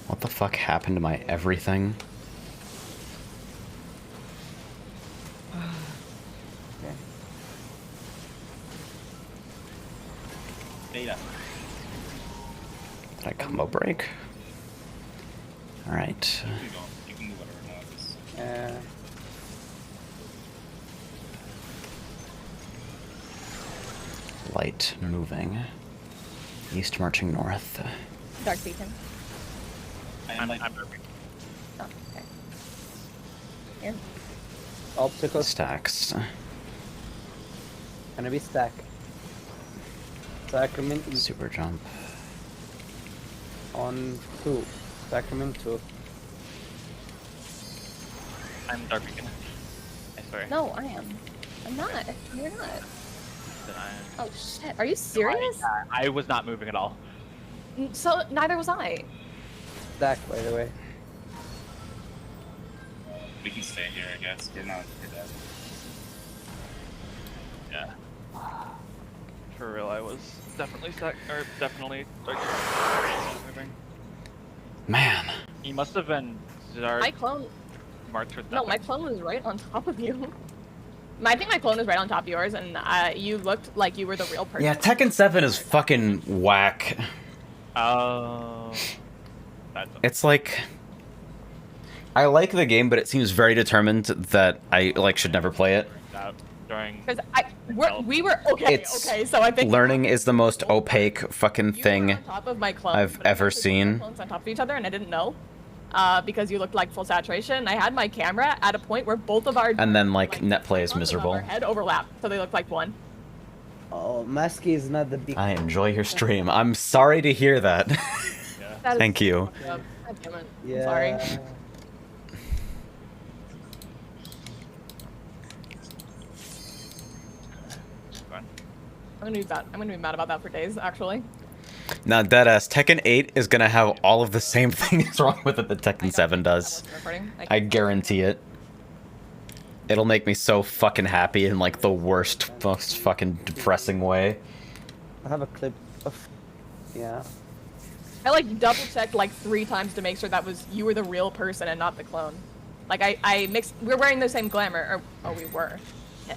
What the fuck happened to my everything? Okay. Data. Did I combo break? Alright. You can go. You can do whatever. No, just... Light moving. East marching north. Dark Beacon. I'm like, I'm perfect. Oh, okay. Here. Optical Stacks. gonna be stack. Sacrament is Super jump. on 2. Sacrament 2. I'm Dark Beacon. I swear. No, I am. I'm not. You're not. Then Oh shit. Are you serious? I was not moving at all. So neither was I. Stack, by the way. we can stay here, I guess. We're not. We're dead. Yeah. For real, I was definitely definitely Dark moving. Man. He must have been Dark I cloned. march towards No, that my way. clone was right on top of you. I think my clone was right on top of yours, and you looked like you were the real person. Yeah, Tekken 7 is fucking whack. Oh. That's It's like... I like the game, but it seems very determined that I, like, should never play it. that during. Because we were okay. It's- Okay, so I think Learning is the most opaque fucking you were thing on top of my clone, I've but I ever actually put my seen. clones on top of each other, and I didn't know. Because you looked like full saturation. I had my camera at a point where both of our And then, like, net play is clones above miserable. our head overlapped, so they looked like one. Oh, Masky is not the big. I enjoy your stream. I'm sorry to hear that. Yeah. That is Thank you. fucked up. God damn it. I'm Yeah. sorry. I'm gonna be mad about that for days, actually. Now, deadass, Tekken 8 is gonna have all of the same things wrong with it that Tekken 7 does. I guarantee it. It'll make me so fucking happy in, like, the worst, most fucking depressing way. I have a clip of. Yeah. I like double checked like 3 times to make sure that was you were the real person and not the clone. Like I mixed. We're wearing the same glamour, or oh, we were. Yeah.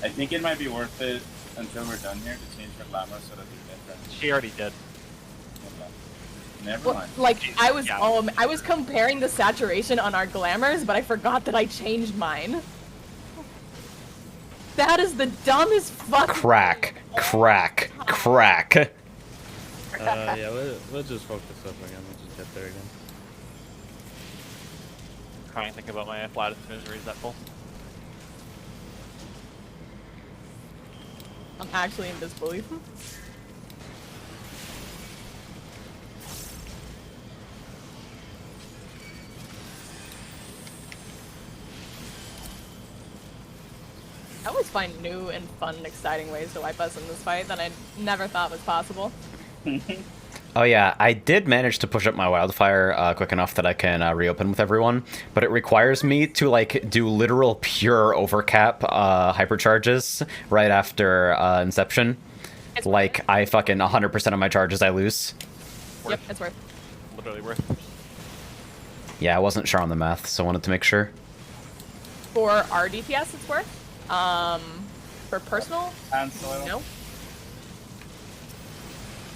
I think it might be worth it until we're done here to change her glamour so that we different. She already did. Okay. Never Well, mind. like I was Yeah. I was comparing the saturation on our glamours, but I forgot that I changed mine. That is the dumbest fucking Crack, crack, crack. Yeah, we'll just focus up again. We'll just get there again. Trying to think about my flattest misery. Is that full? I'm actually in disbelief. I always find new and fun and exciting ways to wipe us in this fight that I never thought was possible. Oh yeah, I did manage to push up my wildfire quick enough that I can reopen with everyone, but it requires me to like do literal pure overcap hypercharges right after inception. It's Like I fucking 100% of my charges I lose. Yep, it's worth. Literally worth. Yeah, I wasn't sure on the math, so I wanted to make sure. For our DPS, it's worth. For personal, And soil. no.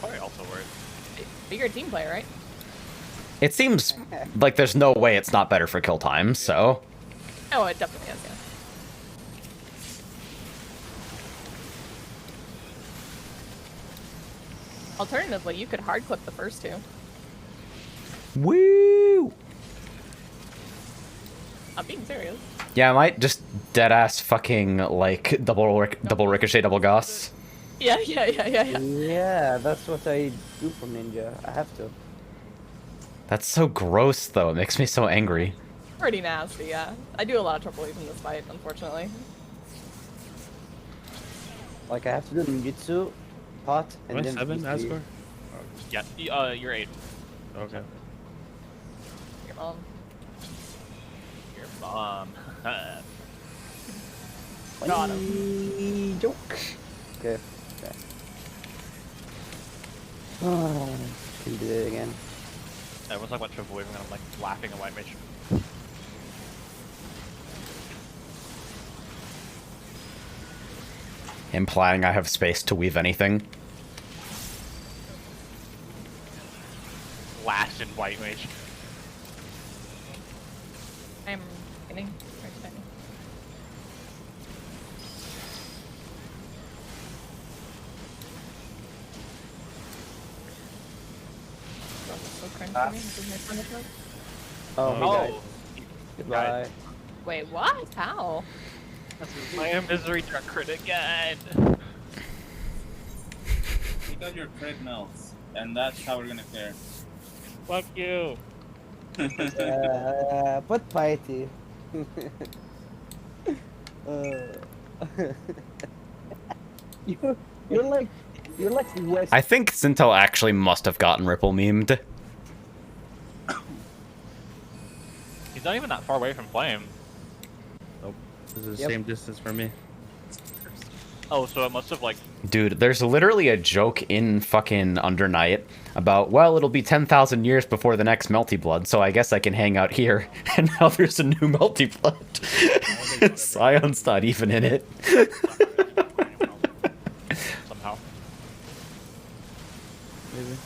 Probably also worth. But you're a team player, right? It seems like there's no way it's not better for kill time, so... Oh, it definitely is, yeah. Alternatively, you could hard clip the first 2. Woo! I'm being serious. Yeah, I might just deadass fucking, like, double ricochet, double Gauss. Yeah. Yeah, that's what I do for Ninja. I have to. That's so gross, though. It makes me so angry. Pretty nasty, yeah. I do a lot of triple E's in this fight, unfortunately. Like, I have to do ninjutsu, pot, Am and I then. 7, BC. Asgore? Yeah. You're 8. Okay. Your mom. Your mom. Got him. Joke. Okay. Okay. Oh, can do it again. Everyone's talking about triple waving and I'm like laughing at white mage. Implying I have space to weave anything. Last in white mage. I'm kidding. Very excited. So cringe for me. This is my fun approach. Oh, he died. Oh. Goodbye. Wait, what? How? My misery truck crit again. Because your crit melts, and that's how we're gonna clear. Fuck you. Put piety. You're like West. I think Sintel actually must have gotten Ripple memed. He's not even that far away from Flame. Nope. This is the Yep. same distance for me. Oh, so it must have like. Dude, there's literally a joke in fucking Undernight about, well, it'll be 10,000 years before the next Melty Blood, so I guess I can hang out here. And now there's a new Melty Blood. Scion's not even in it. Somehow. Maybe.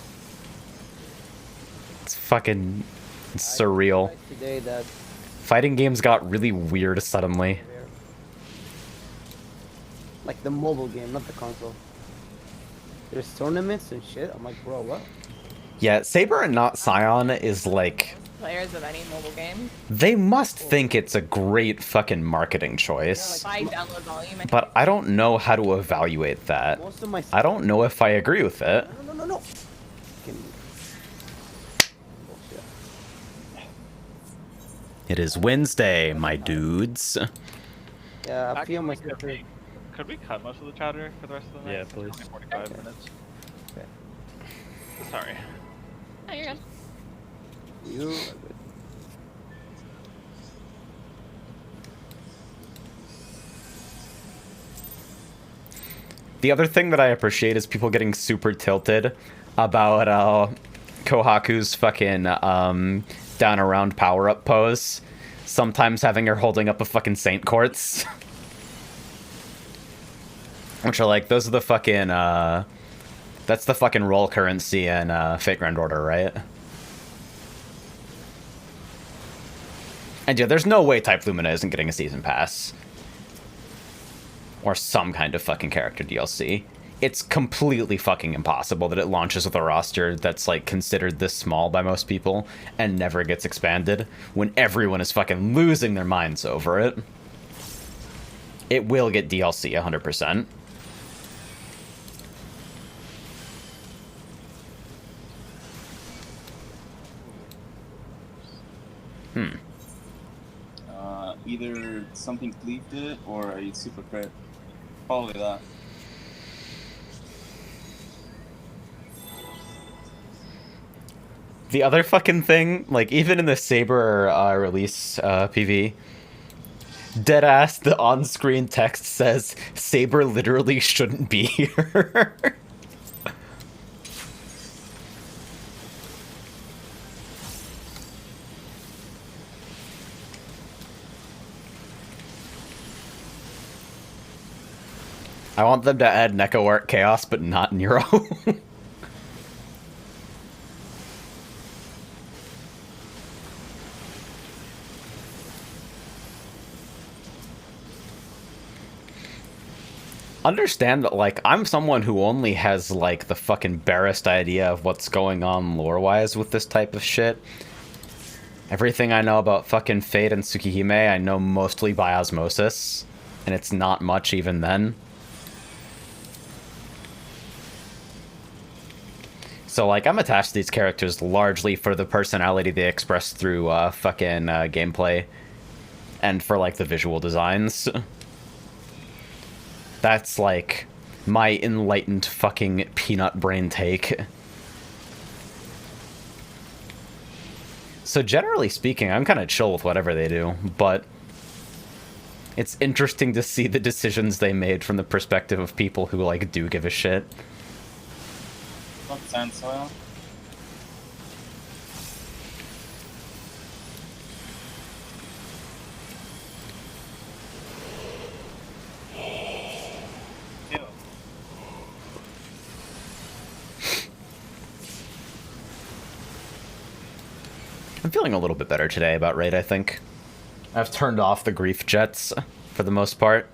It's fucking surreal. Today that Fighting games got really weird suddenly. like the mobile game, not the console. There's tournaments and shit. I'm like, bro, what? Yeah, Saber and not Scion is like... Players of any mobile game. They must think it's a great fucking marketing choice. High download volume. But I don't know how to evaluate that. Most of my I don't know if I agree with it. No. Fucking bullshit. It is Wednesday, my dudes. Yeah, I Actually, feel my could sister. could we cut most of the chatter for the rest of the night? Yeah, It's please. only 45 minutes. Okay. Sorry. Oh, you're good. You are good. The other thing that I appreciate is people getting super tilted about Kohaku's fucking down around power up pose. Sometimes having her holding up a fucking Saint Quartz. Which are like, those are the fucking, that's the fucking roll currency in Fate Grand Order, right? And yeah, there's no way Type Lumina isn't getting a season pass. Or some kind of fucking character DLC. It's completely fucking impossible that it launches with a roster that's like considered this small by most people and never gets expanded when everyone is fucking losing their minds over it. It will get DLC 100%. Either something cleaved it or a super crit. Probably that. The other fucking thing, like even in the Saber release PV, deadass, the on-screen text says Saber literally shouldn't be here. I want them to add Neko Art Chaos, but not Nero. Understand that, like, I'm someone who only has, like, the fucking barest idea of what's going on lore-wise with this type of shit. Everything I know about fucking Fate and Tsukihime, I know mostly by osmosis, and it's not much even then. So, like, I'm attached to these characters largely for the personality they express through fucking gameplay and for, like, the visual designs. That's, like, my enlightened fucking peanut brain take. So, generally speaking, I'm kind of chill with whatever they do, but it's interesting to see the decisions they made from the perspective of people who, like, do give a shit. Not sand soil. Ew. I'm feeling a little bit better today about Raid, I think. I've turned off the grief jets for the most part.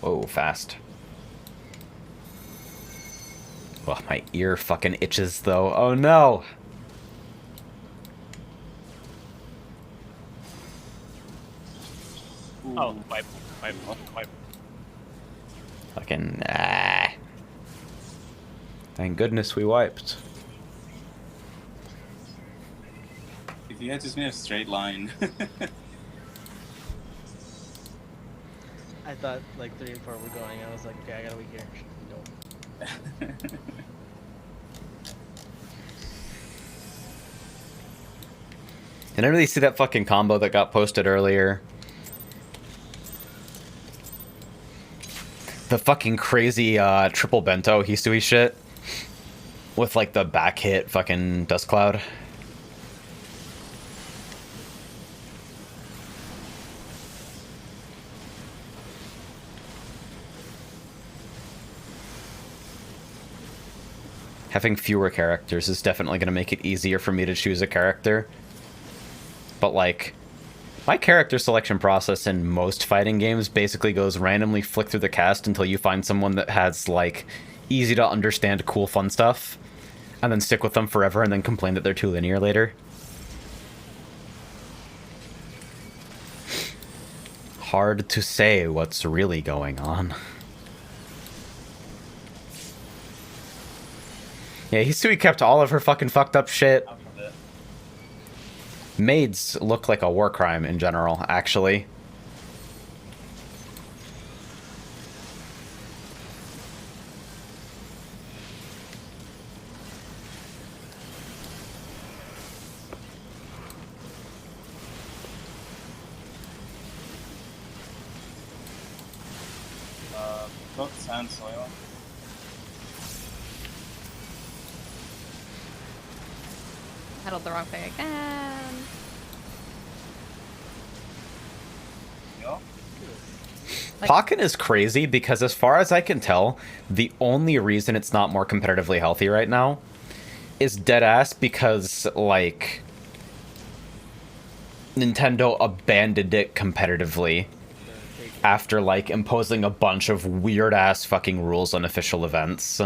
Whoa, fast. Oh, my ear fucking itches, though. Oh, no! Oh, wipe. Fucking, Thank goodness we wiped. If you had just made a straight line. I thought like 3 and 4 were going. I was like, okay, I gotta wait here. Nope. Did anybody see that fucking combo that got posted earlier? the fucking crazy triple bento Hisui shit with like the back hit fucking dust cloud. Having fewer characters is definitely going to make it easier for me to choose a character. But like, my character selection process in most fighting games basically goes randomly flick through the cast until you find someone that has like easy to understand cool fun stuff, and then stick with them forever and then complain that they're too linear later. Hard to say what's really going on. Yeah, Hisui kept all of her fucking fucked up shit. Maids look like a war crime in general, actually. Cook sand soil. Pedaled the wrong thing again. Yo. Like- Pokken is crazy because as far as I can tell, the only reason it's not more competitively healthy right now is deadass because, like, Nintendo abandoned it competitively after, like, imposing a bunch of weird-ass fucking rules on official events.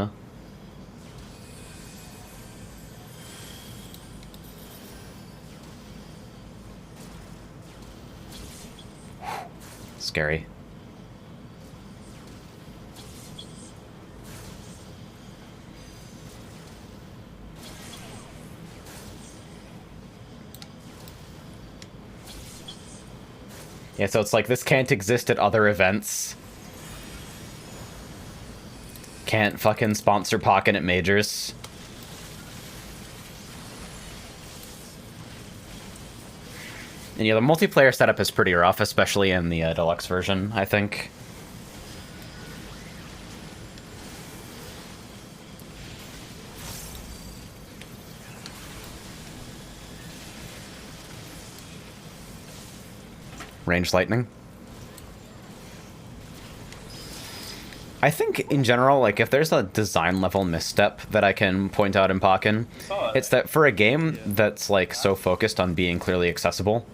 Scary. Yeah, so it's like this can't exist at other events. Can't fucking sponsor Pokken at majors. And yeah, the multiplayer setup is pretty rough, especially in the deluxe version, I think. Ranged lightning. I think, in general, like, if there's a design level misstep that I can point out in Pokken, it's that for a game that's, like, so focused on being clearly accessible,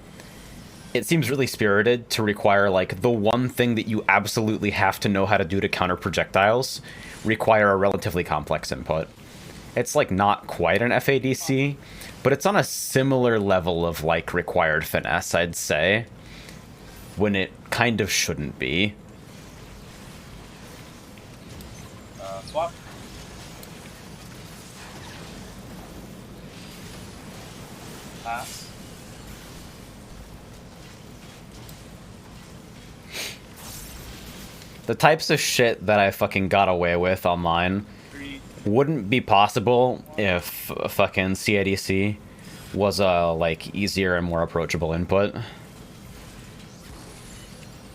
it seems really spirited to require, like, the one thing that you absolutely have to know how to do to counter projectiles require a relatively complex input. It's, like, not quite an FADC, but it's on a similar level of, like, required finesse, I'd say, when it kind of shouldn't be. Swap. Pass. The types of shit that I fucking got away with online wouldn't be possible if fucking CIDC was a, like, easier and more approachable input.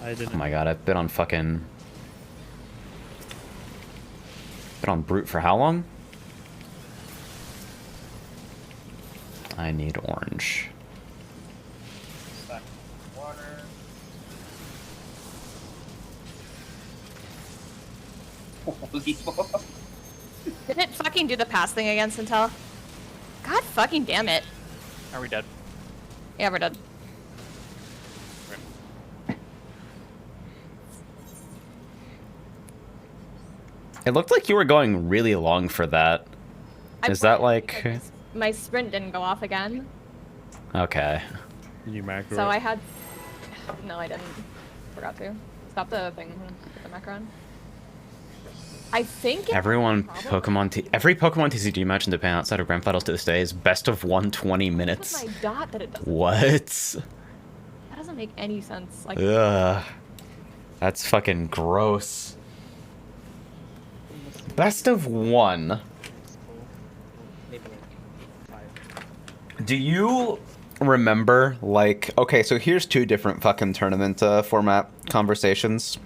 I didn't. Oh my god, I've been on fucking... Been on Brute for how long? I need orange. Stack water. Holy fuck. Didn't it fucking do the pass thing again, Sintel? God fucking damn it. Are we dead? Yeah, we're done. It looked like you were going really long for that. Is that like... My sprint didn't go off again, Okay. Can you macro? so it? I had... No, I didn't. Forgot to. Stop the thing. Put the macro on. I think Every Pokemon TCG match in Japan outside of Grand Finals to this day is best of 120 minutes. my dot that it doesn't. What? That doesn't make any sense. Like, Ugh. That's fucking gross. Best of 1. Maybe like 5. Do you remember, like... Okay, so here's 2 different fucking tournament format conversations.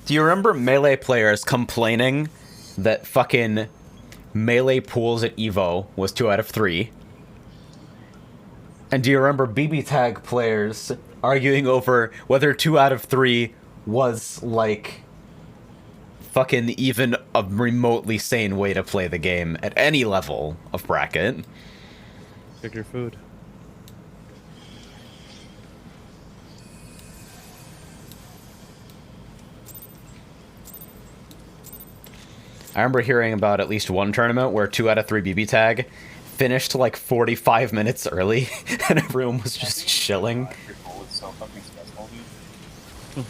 Do you remember Melee players complaining that fucking Melee pools at Evo was 2 out of 3? And do you remember BB Tag players arguing over whether 2 out of 3 was, like, fucking even a remotely sane way to play the game at any level of bracket? Pick your food. I remember hearing about at least one tournament where 2 out of 3 BB Tag finished like 45 minutes early, and everyone was just chilling. Your goal is so fucking stressful, dude.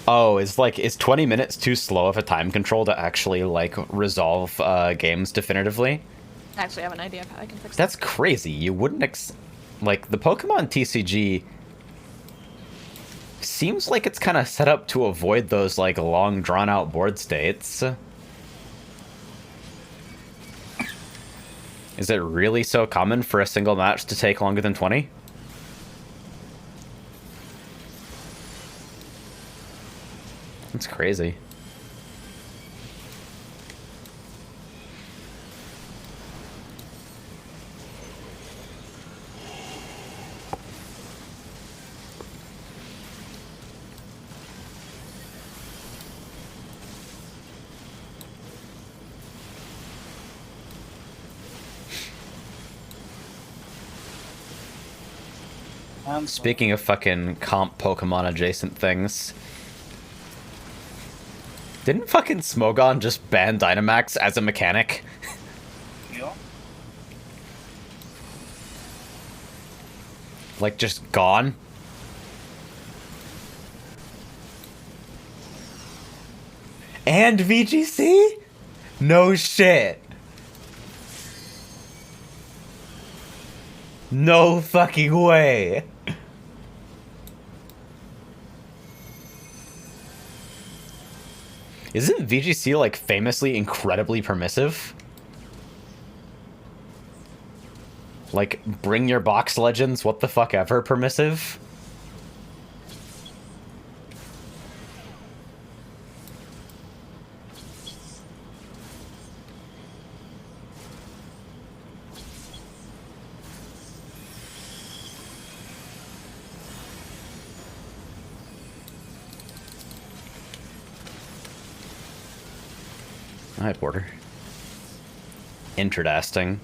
Oh, is 20 minutes too slow of a time control to actually, like, resolve games definitively? I actually have an idea of how I can fix That's crazy. You wouldn't like, the Pokemon TCG seems like it's kind of set up to avoid those, like, long, drawn-out board states. Is it really so common for a single match to take longer than 20? That's crazy. Speaking of fucking comp Pokemon adjacent things, didn't fucking Smogon just ban Dynamax as a mechanic? Heal? Like, just gone? And VGC? No shit. No fucking way. Isn't VGC, like, famously incredibly permissive? Like, bring your box legends, what the fuck ever permissive? Hi, Porter. Interesting.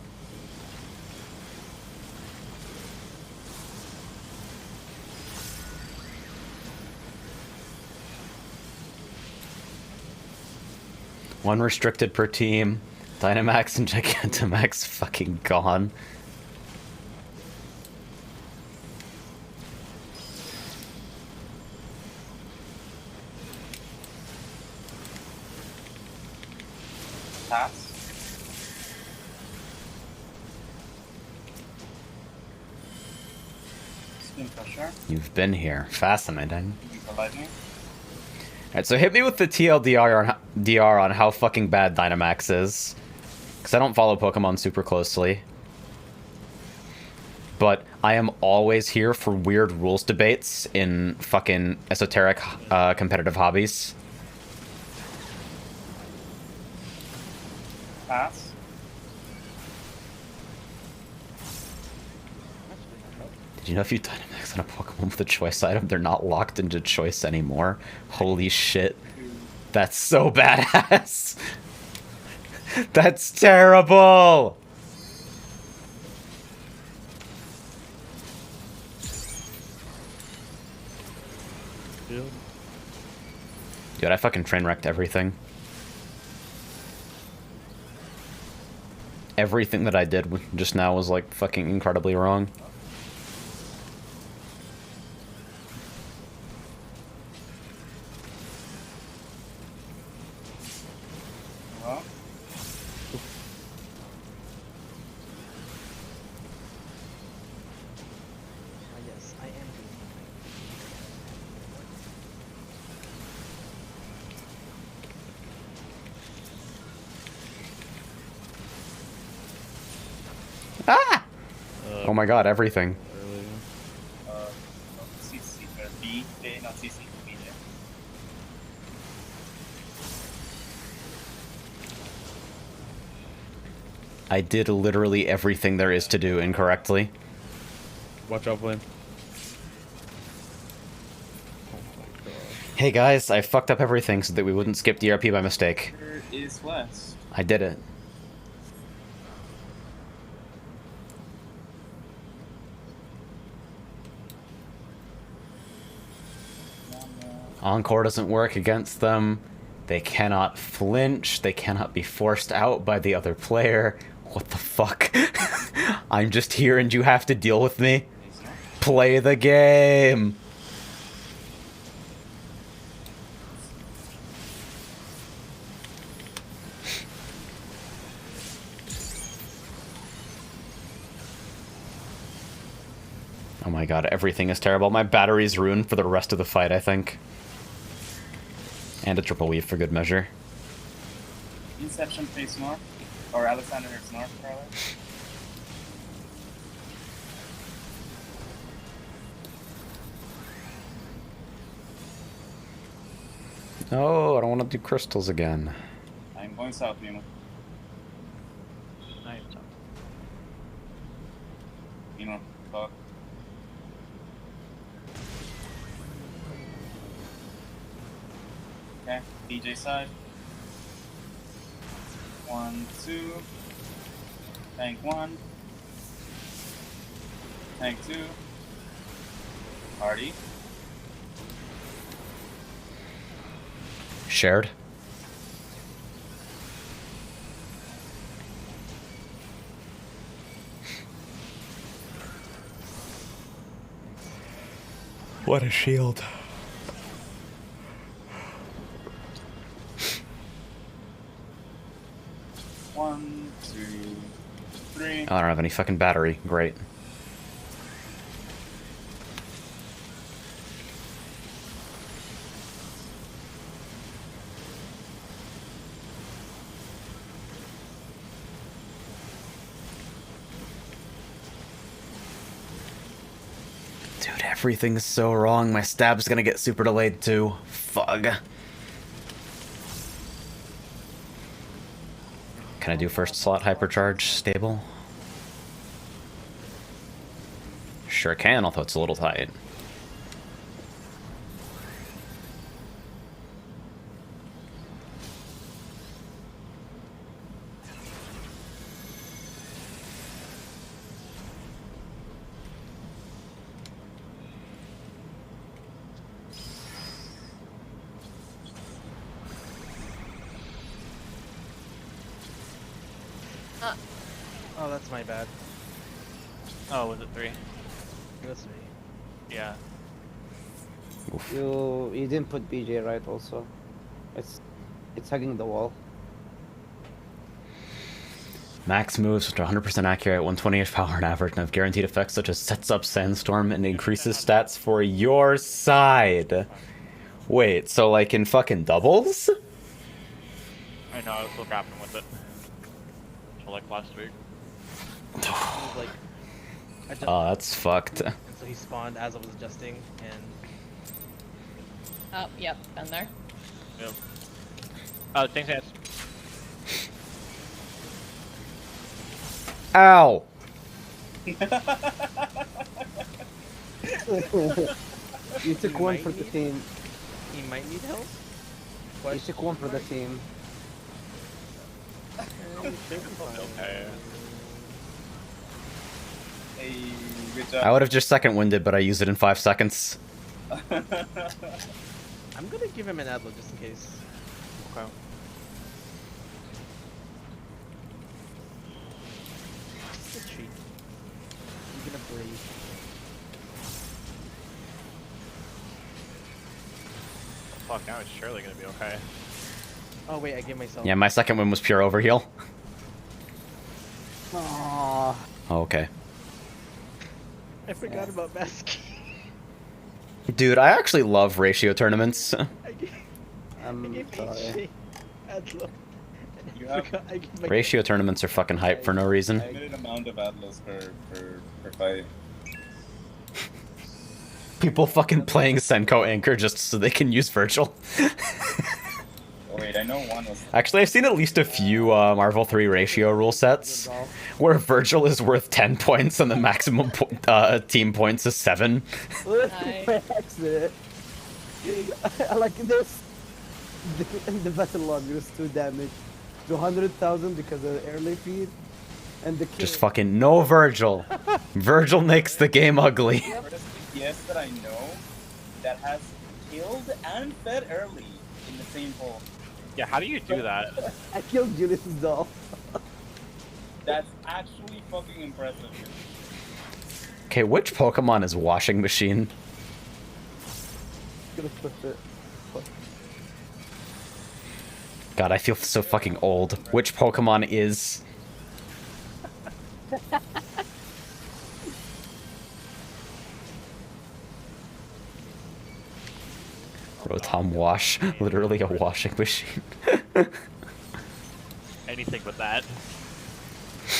One restricted per team. Dynamax and Gigantamax fucking gone. Pass? Spin pressure. You've been here. Fascinating. You for lightning. Alright, so hit me with the TLDR on how fucking bad Dynamax is. Because I don't follow Pokemon super closely. But I am always here for weird rules debates in fucking esoteric competitive hobbies. Pass? Did you know if you Dynamax on a Pokemon with a choice item, they're not locked into choice anymore? Holy shit. That's so badass. That's terrible. Dude, I fucking train wrecked everything. Everything that I did just now was like fucking incredibly wrong. Well, Yes, I am doing Oh my god, everything. early. CC, BJ, not CC, BJ. I did literally everything there is to do incorrectly. Watch out, Flame. Hey guys, I fucked up everything so that we wouldn't skip DRP by mistake. Where is West? I did it. Encore doesn't work against them. They cannot flinch. They cannot be forced out by the other player. What the fuck? I'm just here and you have to deal with me? Play the game! Oh my god, everything is terrible. My battery's ruined for the rest of the fight, I think. And a triple weave for good measure. Inception face north. Or Alexander hits north, rather. No, I don't want to do crystals again. I'm going south, Nemo. Nice. Nemo, fuck. Okay, DJ side. 1, 2. Tank 1. Tank 2. Party. Shared. What a shield. One, two, three. Oh, I don't have any fucking battery. Great. Dude, everything's so wrong. My stab's gonna get super delayed too. Fug. Can I do first slot hypercharge stable? Sure can, although it's a little tight. Oh, that's my bad. Oh, was it 3? It was me. Yeah. You didn't put BJ right also. It's hugging the wall. Max moves to 100% accurate, 120-ish power and average, and have guaranteed effects such as sets up Sandstorm and increases stats for your side. Wait, so like in fucking doubles? I know, I was still grappling with it. Until like last week. It was like, Oh, that's fucked. and so he spawned as I was adjusting, and Oh, yep, been there. Yep. Oh, thanks, hands. Ow! You took one for the team. he might need help. You took one for the team. Okay. Hey, good job. I would have just second winded, but I used it in 5 seconds. I'm gonna give him an adlo just in case. Okay. Just a treat. You're gonna breathe. Fuck, now it's surely gonna be okay. Oh wait, I gave myself. Yeah, my second one was pure overheal. Aww. Oh, okay. I forgot about mask. Dude, I actually love ratio tournaments. I gave I'm sorry. HJ adlo, You have I can make Ratio tournaments are fucking hype for no reason. limited amount of atlas per fight. People fucking playing Senko Anchor just so they can use Virgil. Oh wait, I know one was. Actually, I've seen at least a few Marvel 3 ratio rule sets where Virgil is worth 10 points and the maximum team points is 7. Nice. By accident. I like this. The vessel log was 2 damage. 200,000 because of the early feed. And the Just fucking no Virgil. Virgil makes the game ugly. First DPS that I know that has killed and fed early in the same hole. Yeah, how do you do that? I killed Julius's doll. That's actually fucking impressive. Okay, which Pokemon is Washing Machine? Gonna flip it. God, I feel so fucking old. Which Pokemon is... Rotom Wash. Literally a washing machine. Anything with that.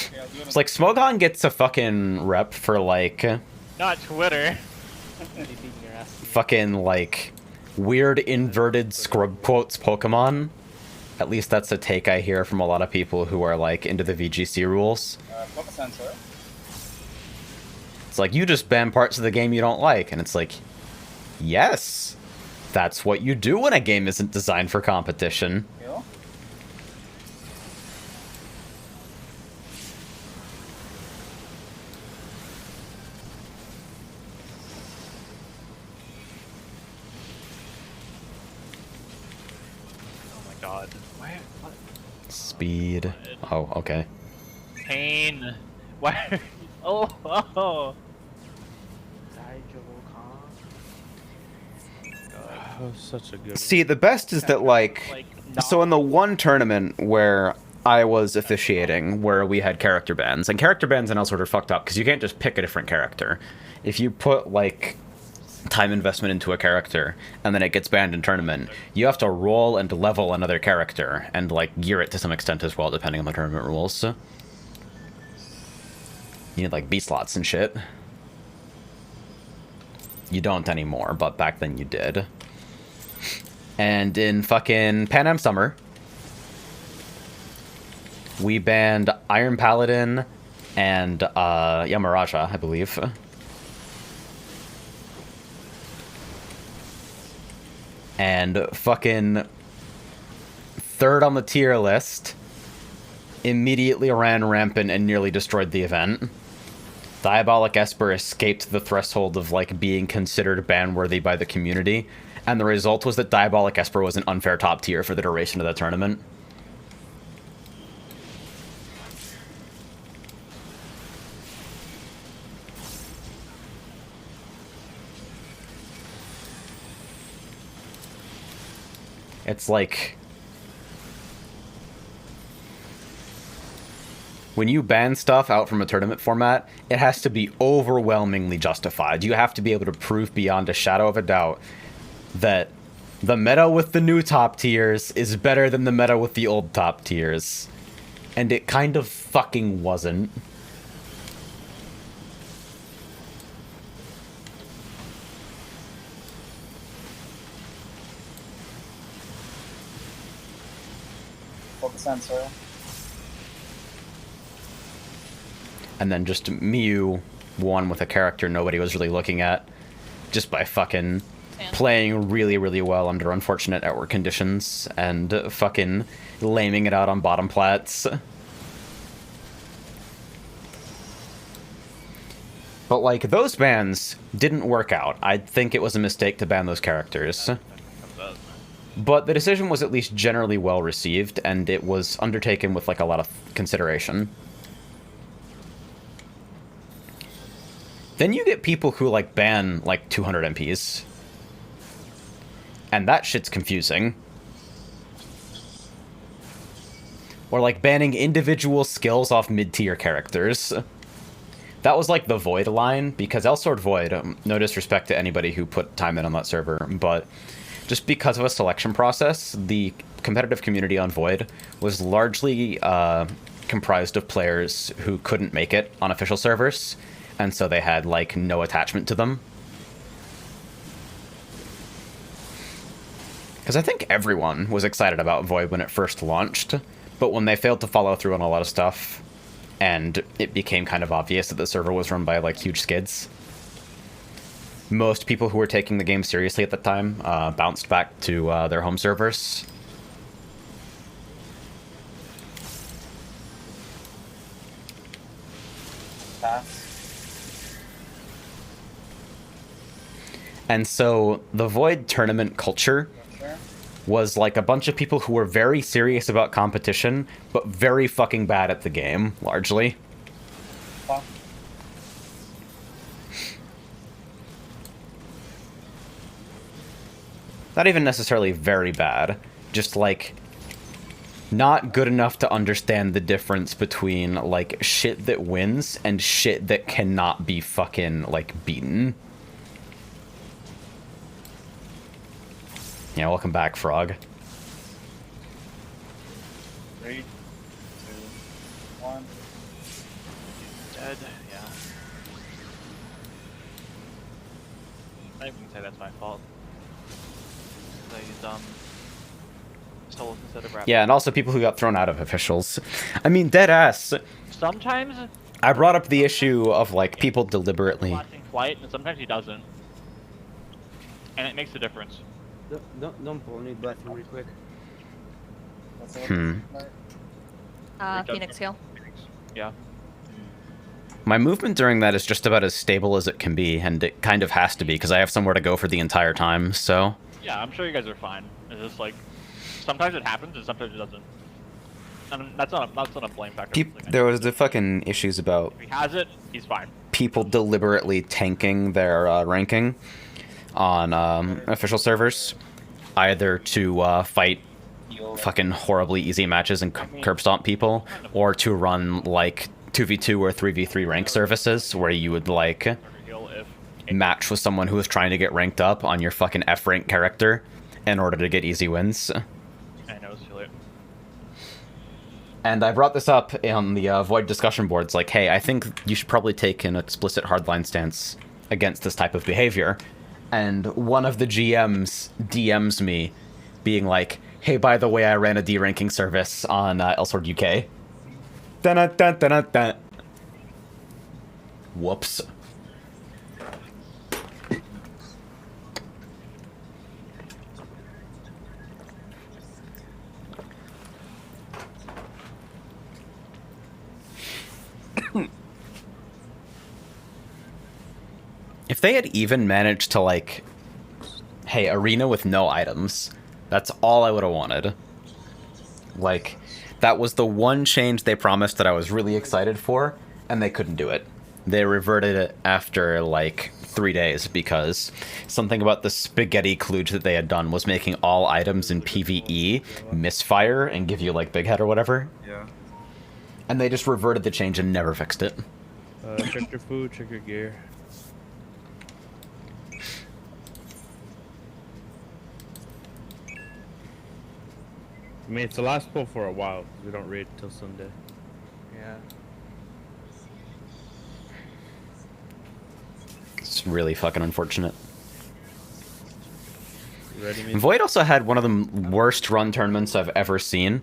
Okay, I'll do it It's like Smogon gets a fucking rep for like... Not Twitter. They beating your ass. fucking like weird inverted scrub quotes Pokemon. At least that's a take I hear from a lot of people who are like into the VGC rules. Focus sensor. It's like you just ban parts of the game you don't like, and it's like, yes, that's what you do when a game isn't designed for competition. Kill. Oh my god. Why? What? Speed. Oh, okay. Pain. Why? Oh, oh. Oh, such a good. See, the best is that like, so in the one tournament where I was officiating, where we had character bans, and character bans in Elsword are fucked up because you can't just pick a different character. If you put like time investment into a character and then it gets banned in tournament, you have to roll and level another character and like gear it to some extent as well, depending on the tournament rules. You need like B slots and shit. You don't anymore, but back then you did. And in fucking Pan Am Summer, we banned Iron Paladin and Yamaraja, I believe. And fucking third on the tier list, immediately ran rampant and nearly destroyed the event. Diabolic Esper escaped the threshold of like being considered ban-worthy by the community, and the result was that Diabolic Esper was an unfair top tier for the duration of the tournament. It's like, when you ban stuff out from a tournament format, it has to be overwhelmingly justified. You have to be able to prove beyond a shadow of a doubt that the meta with the new top tiers is better than the meta with the old top tiers. And it kind of fucking wasn't. Focus sensor. And then just Mew won with a character nobody was really looking at, just by fucking playing really, really well under unfortunate outward conditions and fucking laming it out on bottom plats. But like, those bans didn't work out. I think it was a mistake to ban those characters. But the decision was at least generally well received, and it was undertaken with like a lot of consideration. Then you get people who like ban like 200 MPs. And that shit's confusing. Or like banning individual skills off mid-tier characters. That was like the Void line, because Elsword Void, no disrespect to anybody who put time in on that server, but just because of a selection process, the competitive community on Void was largely comprised of players who couldn't make it on official servers, and so they had like no attachment to them. Because I think everyone was excited about Void when it first launched, but when they failed to follow through on a lot of stuff, and it became kind of obvious that the server was run by like huge skids, most people who were taking the game seriously at the time bounced back to their home servers. And so the Void tournament culture was like a bunch of people who were very serious about competition, but very fucking bad at the game, largely. Not even necessarily very bad, just like not good enough to understand the difference between like shit that wins and shit that cannot be fucking like beaten. Yeah, welcome back, Frog. 3, 2, 1. Dead, yeah. I even say that's my fault. I used, souls instead of rapid. Yeah, and also people who got thrown out of officials. I mean, dead ass. Sometimes I brought up the issue of like people deliberately. watching flight, and sometimes he doesn't. And it makes a difference. Don't pull me bathroom real quick. Phoenix Hill. Yeah. My movement during that is just about as stable as it can be, and it kind of has to be, because I have somewhere to go for the entire time, so... Yeah, I'm sure you guys are fine. It's just like, sometimes it happens and sometimes it doesn't. And that's not a blame factor. There was the fucking issues about... If he has it, he's fine. People deliberately tanking their ranking on official servers, either to fight fucking horribly easy matches and curb stomp people, or to run like 2v2 or 3v3 rank services where you would like match with someone who is trying to get ranked up on your fucking F rank character in order to get easy wins. I know, it's too late. And I brought this up on the Void discussion boards, like, hey, I think you should probably take an explicit hardline stance against this type of behavior. And one of the GMs DMs me, being like, hey, by the way, I ran a D-ranking service on Elsword UK. Dun-dun-dun-dun-dun. Whoops. If they had even managed to, like, hey, arena with no items, that's all I would have wanted. Like, that was the one change they promised that I was really excited for, and they couldn't do it. They reverted it after, like, 3 days, because something about the spaghetti kludge that they had done was making all items in PvE misfire and give you, like, big head or whatever. Yeah. And they just reverted the change and never fixed it. Check your food, check your gear. I mean, it's the last pull for a while. We don't raid till Sunday. Yeah. It's really fucking unfortunate. You ready, me? Void also had one of the worst run tournaments I've ever seen,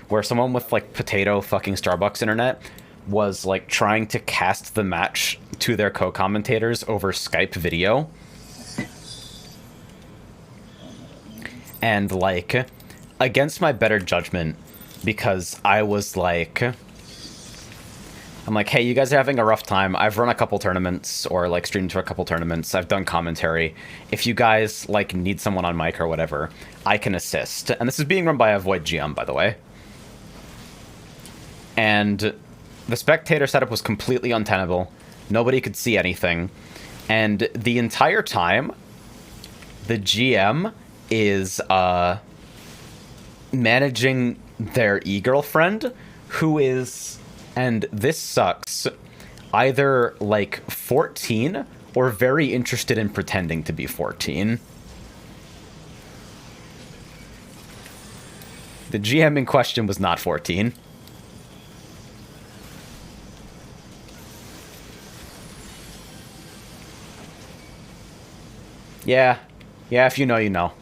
where someone with like potato fucking Starbucks internet was like trying to cast the match to their co-commentators over Skype video. And like, against my better judgment, because I was like, I'm like, hey, you guys are having a rough time. I've run a couple tournaments or like streamed to a couple tournaments. I've done commentary. If you guys like need someone on mic or whatever, I can assist. And this is being run by a Void GM, by the way. And the spectator setup was completely untenable. Nobody could see anything. And the entire time, the GM is managing their e-girlfriend, who is, and this sucks, either like 14 or very interested in pretending to be 14. The GM in question was not 14. Yeah. Yeah, if you know, you know.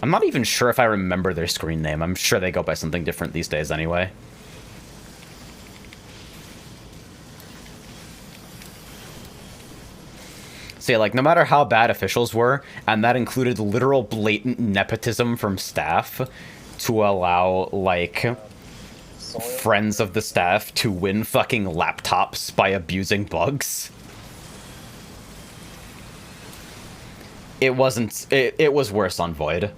I'm not even sure if I remember their screen name. I'm sure they go by something different these days anyway. So, like, no matter how bad officials were, and that included literal blatant nepotism from staff to allow, like, friends of the staff to win fucking laptops by abusing bugs. It wasn't... It was worse on Void.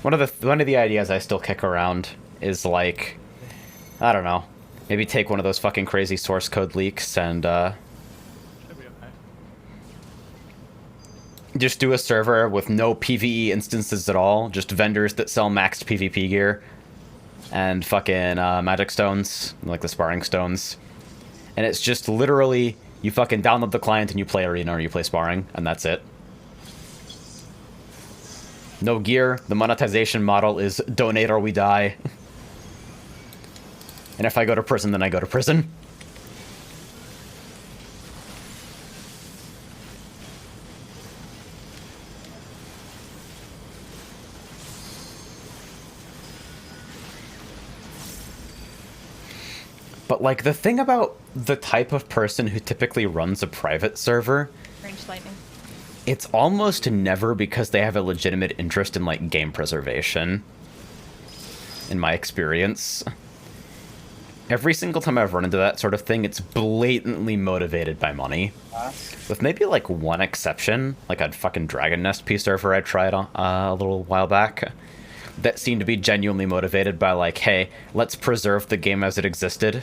One of the ideas I still kick around is, like, I don't know, maybe take one of those fucking crazy source code leaks and Should be okay. just do a server with no PvE instances at all, just vendors that sell maxed PvP gear and fucking magic stones, like the sparring stones. And it's just literally, you fucking download the client and you play arena or you play sparring, and that's it. No gear. The monetization model is donate or we die. And if I go to prison, then I go to prison. But, like, the thing about the type of person who typically runs a private server, Range lightning. it's almost never because they have a legitimate interest in, like, game preservation. In my experience. Every single time I've run into that sort of thing, it's blatantly motivated by money. With maybe, like, one exception, like a fucking Dragon Nest P server I tried a little while back, that seemed to be genuinely motivated by, like, hey, let's preserve the game as it existed.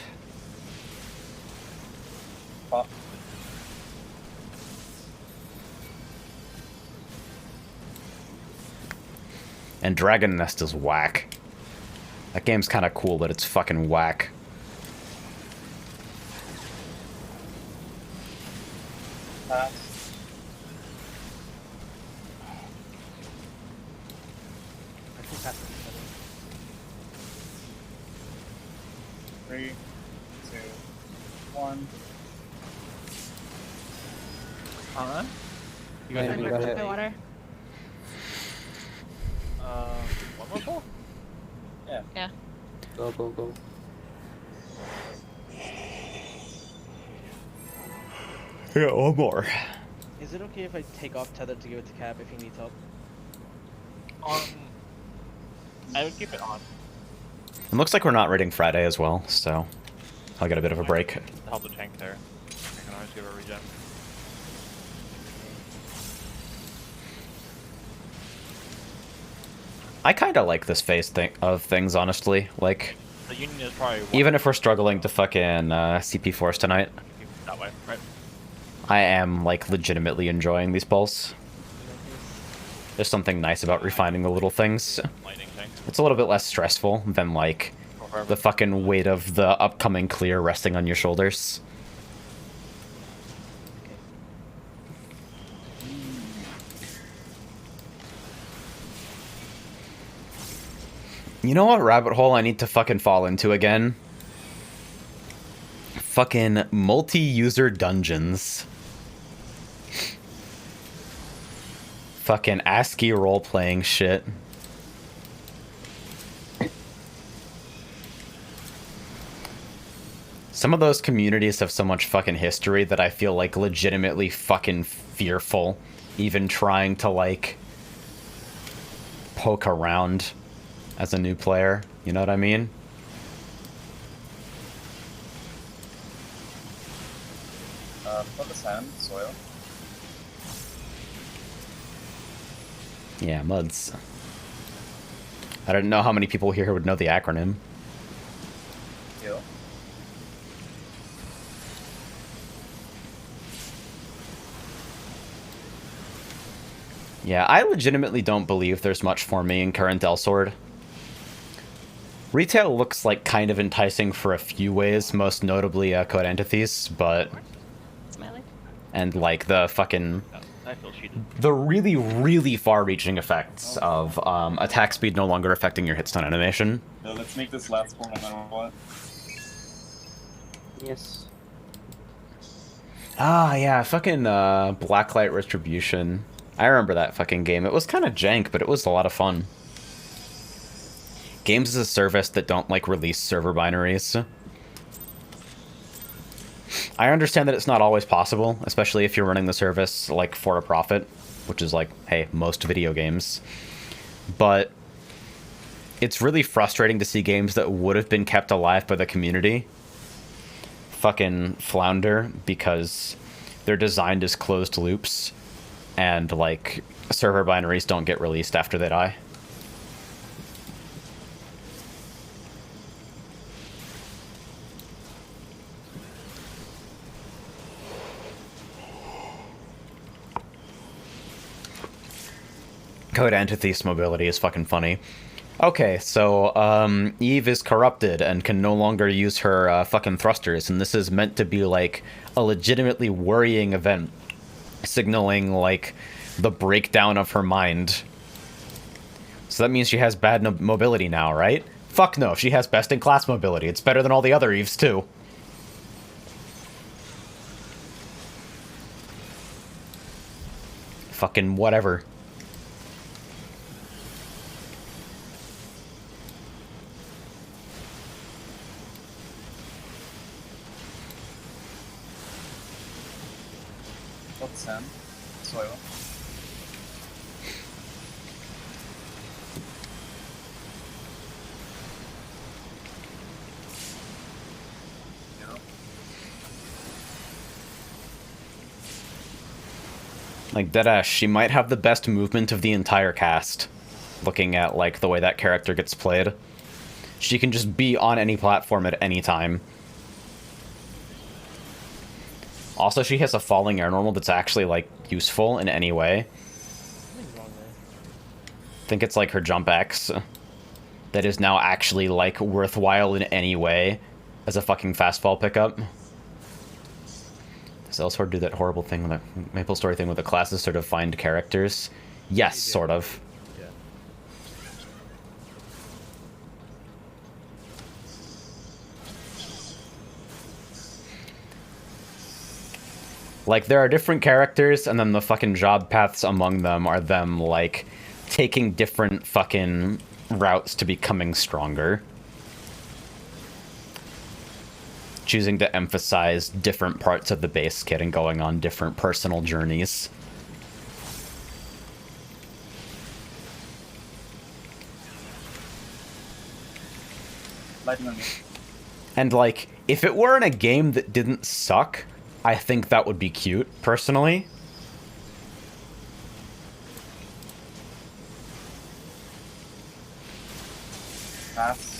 And Dragon Nest is whack. That game's kind of cool, but it's fucking whack. I think that's better. 3, 2, 1. Alright. You guys Yeah, are you good. got it. My water. One more pull? Yeah. Go, go, go. Yeah, one more. Is it okay if I take off tether to give it to Cap if he needs help? I would keep it on. It looks like we're not raiding Friday as well, so I'll get a bit of a break. To help the tank there. I can always give a regen. I kind of like this phase of things, honestly. Like, The Union is probably one even if we're struggling to fucking CP Force tonight, that way, right? I am, like, legitimately enjoying these pulls. There's something nice about refining the little things. Lightning tank. It's a little bit less stressful than, like, the fucking weight of the upcoming clear resting on your shoulders. You know what rabbit hole I need to fucking fall into again? Fucking multi-user dungeons. Fucking ASCII role-playing shit. Some of those communities have so much fucking history that I feel, like, legitimately fucking fearful even trying to, like, poke around as a new player. You know what I mean? Put the sand, soil. Yeah, MUDs. I don't know how many people here would know the acronym. Heal. Yeah, I legitimately don't believe there's much for me in current Elsword. Retail looks like kind of enticing for a few ways, most notably Code Antithes, but Smiley. and like the fucking I feel cheated. the really, really far-reaching effects of attack speed no longer affecting your hit stun animation. So let's make this last four no matter what. Yes. Ah, yeah, fucking Blacklight Retribution. I remember that fucking game. It was kind of jank, but it was a lot of fun. Games as a service that don't, like, release server binaries. I understand that it's not always possible, especially if you're running the service, like, for a profit, which is, like, hey, most video games. But it's really frustrating to see games that would have been kept alive by the community fucking flounder because they're designed as closed loops and, like, server binaries don't get released after they die. Code Antithes mobility is fucking funny. Okay, so, Eve is corrupted and can no longer use her, fucking thrusters, and this is meant to be, like, a legitimately worrying event, signaling, like, the breakdown of her mind. So that means she has bad mobility now, right? Fuck no, she has best-in-class mobility. It's better than all the other Eves, too. Fucking whatever. What's sand? Soil. Like, deadass, she might have the best movement of the entire cast. Looking at, like, the way that character gets played. She can just be on any platform at any time. Also, she has a falling air normal that's actually, like, useful in any way. I think it's, like, her jump X. That is now actually, like, worthwhile in any way as a fucking fastfall pickup. Does Elsword do that horrible thing with the Maple Story thing with the classes sort of find characters? Yes, sort of. Yeah. Like, there are different characters, and then the fucking job paths among them are them, like, taking different fucking routes to becoming stronger. Choosing to emphasize different parts of the base kit and going on different personal journeys. Lightning on me. And, like, if it were in a game that didn't suck, I think that would be cute, personally. Pass.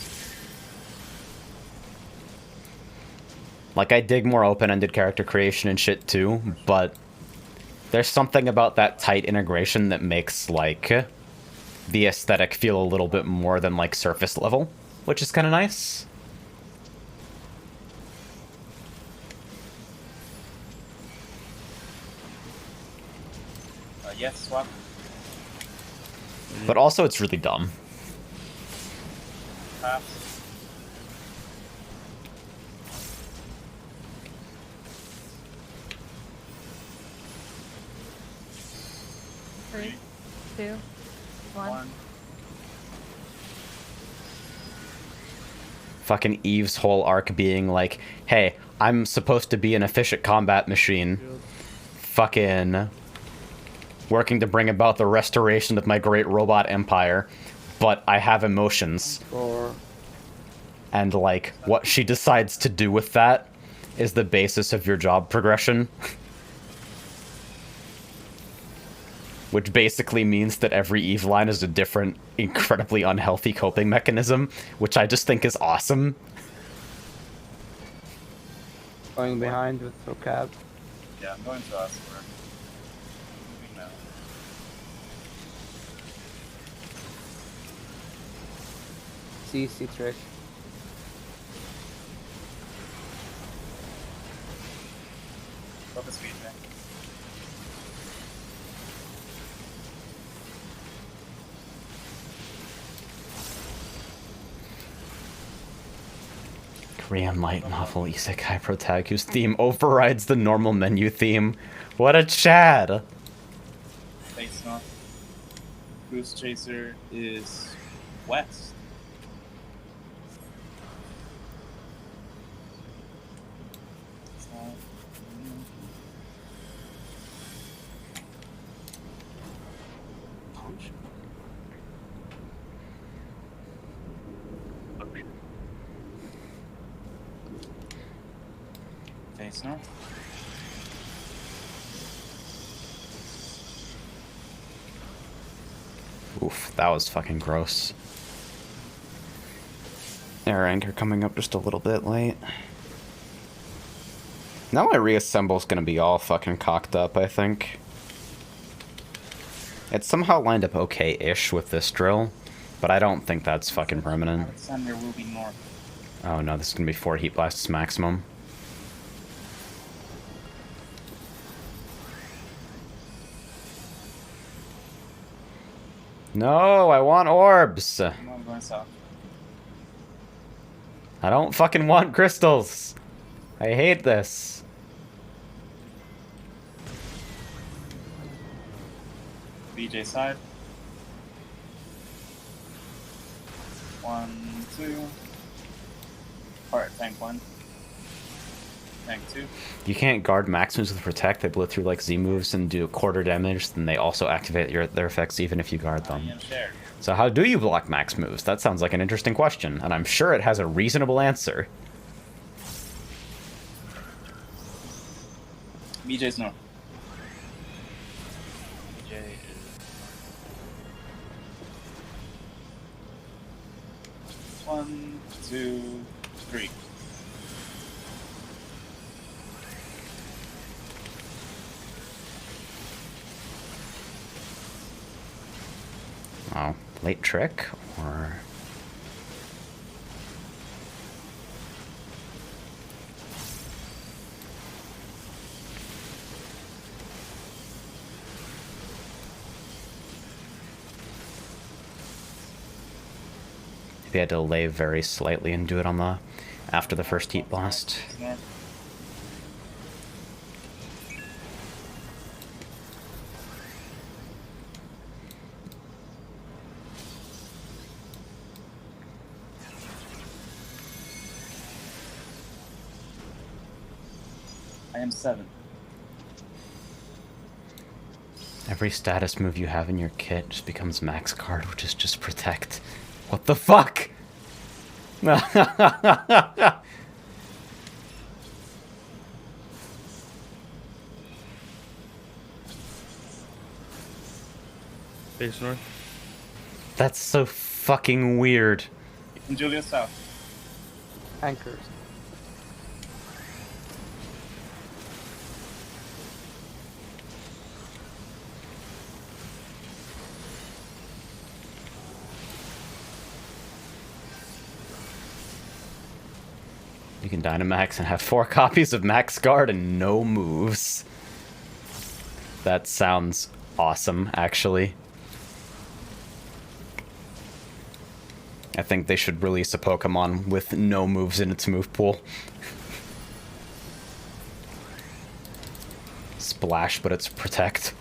Like, I dig more open-ended character creation and shit too, but there's something about that tight integration that makes, like, the aesthetic feel a little bit more than, like, surface level, which is kind of nice. Yes, swap. But also, it's really dumb. Pass. Three, two, one. Fucking Eve's whole arc being like, hey, I'm supposed to be an efficient combat machine. Fucking working to bring about the restoration of my great robot empire, but I have emotions. Or And, like, what she decides to do with that is the basis of your job progression. Which basically means that every Eve line is a different, incredibly unhealthy coping mechanism, which I just think is awesome. going behind with whorecob. Yeah, I'm going to Oscar. Moving now. CC trick. Focus speed, man. Korean light novel isekai protag whose theme overrides the normal menu theme. What a Chad! Face off. Goose Chaser is west. Face north. Oof, that was fucking gross. Air anchor coming up just a little bit late. Now my reassemble's gonna be all fucking cocked up, I think. It's somehow lined up okay-ish with this drill, but I don't think that's fucking permanent. Alexander will be north. Oh no, this is gonna be 4 heat blasts maximum. No, I want orbs! No, I'm going south. I don't fucking want crystals! I hate this. BJ side. 1, 2. Alright, tank 1. Tank 2. You can't guard max moves with protect. They blow through like Z moves and do a quarter damage, then they also activate their effects even if you guard them. Shared. So how do you block max moves? That sounds like an interesting question, and I'm sure it has a reasonable answer. BJ's north. BJ is 1, 2, 3. Oh, late trick? Or... maybe I delay very slightly and do it on the... after the first heat blast. North. I am 7. Every status move you have in your kit just becomes max card, which is just protect. What the fuck? Face north. That's so fucking weird. And Julia south. Anchors. You can Dynamax and have 4 copies of Max Guard and no moves. That sounds awesome, actually. I think they should release a Pokemon with no moves in its move pool. Splash, but it's protect.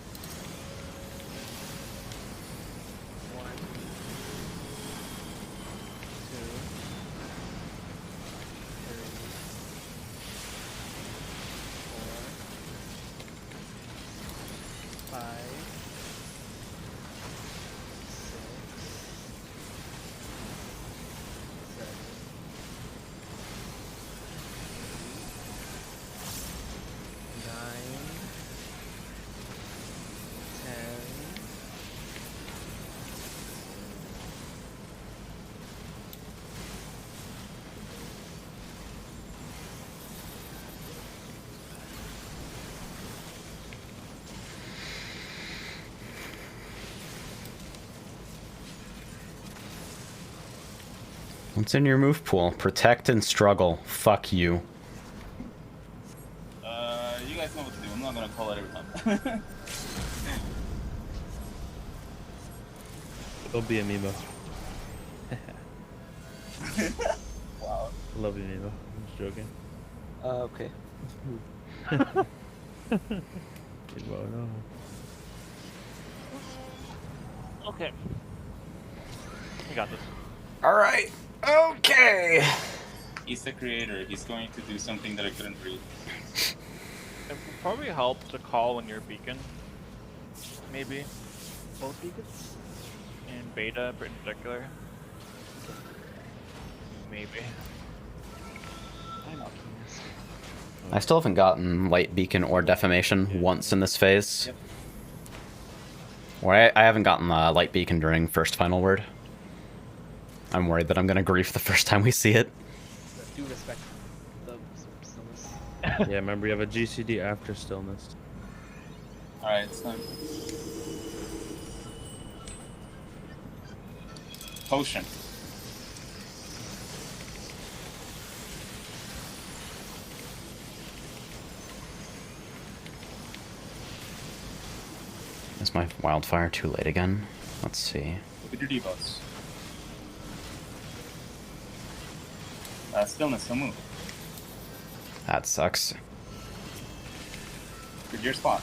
What's in your move pool? Protect and struggle. Fuck you. You guys know what to do. I'm not gonna call it every time. Don't be a Mimo. Wow. I love you, Mimo. I'm just joking. Okay. Mimo, no. Okay. We got this. Alright. Okay. He's the creator. He's going to do something that I couldn't read. It would probably help to call when you're beacon. Maybe. Both beacons? In beta in particular. Maybe. I'm not curious. I still haven't gotten light beacon or defamation once in this phase. Yep. Or I haven't gotten light beacon during first final word. I'm worried that I'm gonna grief the first time we see it. But do respect the stillness. Yeah, remember you have a GCD after stillness. Alright, it's time. Potion. Is my wildfire too late again? Let's see. Look at your debuffs. Stillness, no move. That sucks. Pick your spot.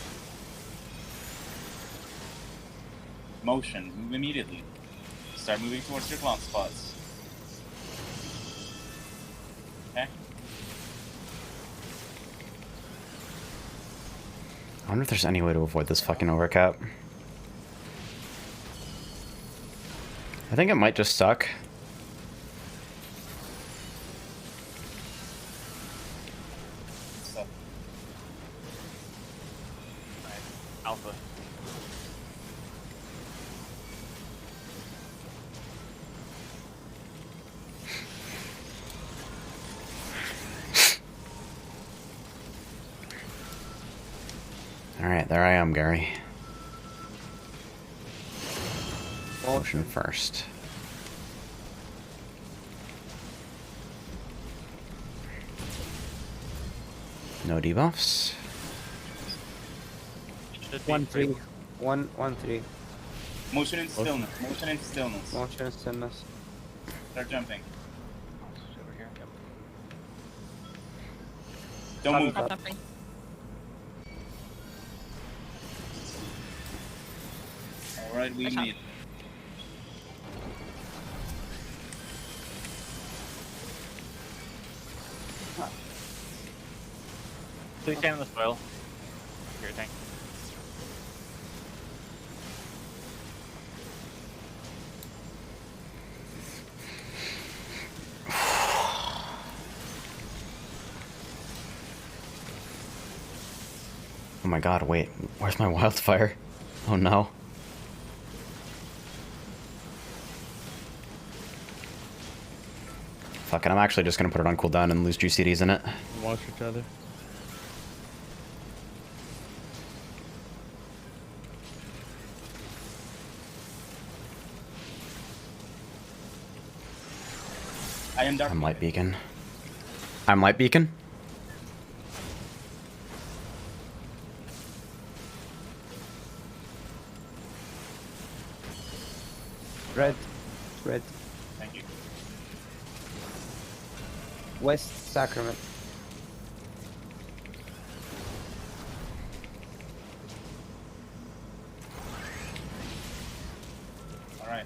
Motion, move immediately. Start moving towards your clown spots. Okay? I wonder if there's any way to avoid this fucking overcap. I think it might just suck. So, Alright. Alpha. Alright, there I am, Gary. Motion first. No debuffs. Should be 1-3. free. 1-3. motion and stillness. Motion and stillness. Motion stillness. Start jumping. Over here. Yep. Don't move. Stop jumping. Alright, we Nice job. need. Please stand in the soil. Here, tank. Oh my god, wait. Where's my wildfire? Oh no. Fuck it, I'm actually just gonna put it on cooldown and lose GCDs in it. Watch each other. I am dark. I'm light beacon. I'm light beacon? Red. Red. Thank you. West Sacrament. Alright.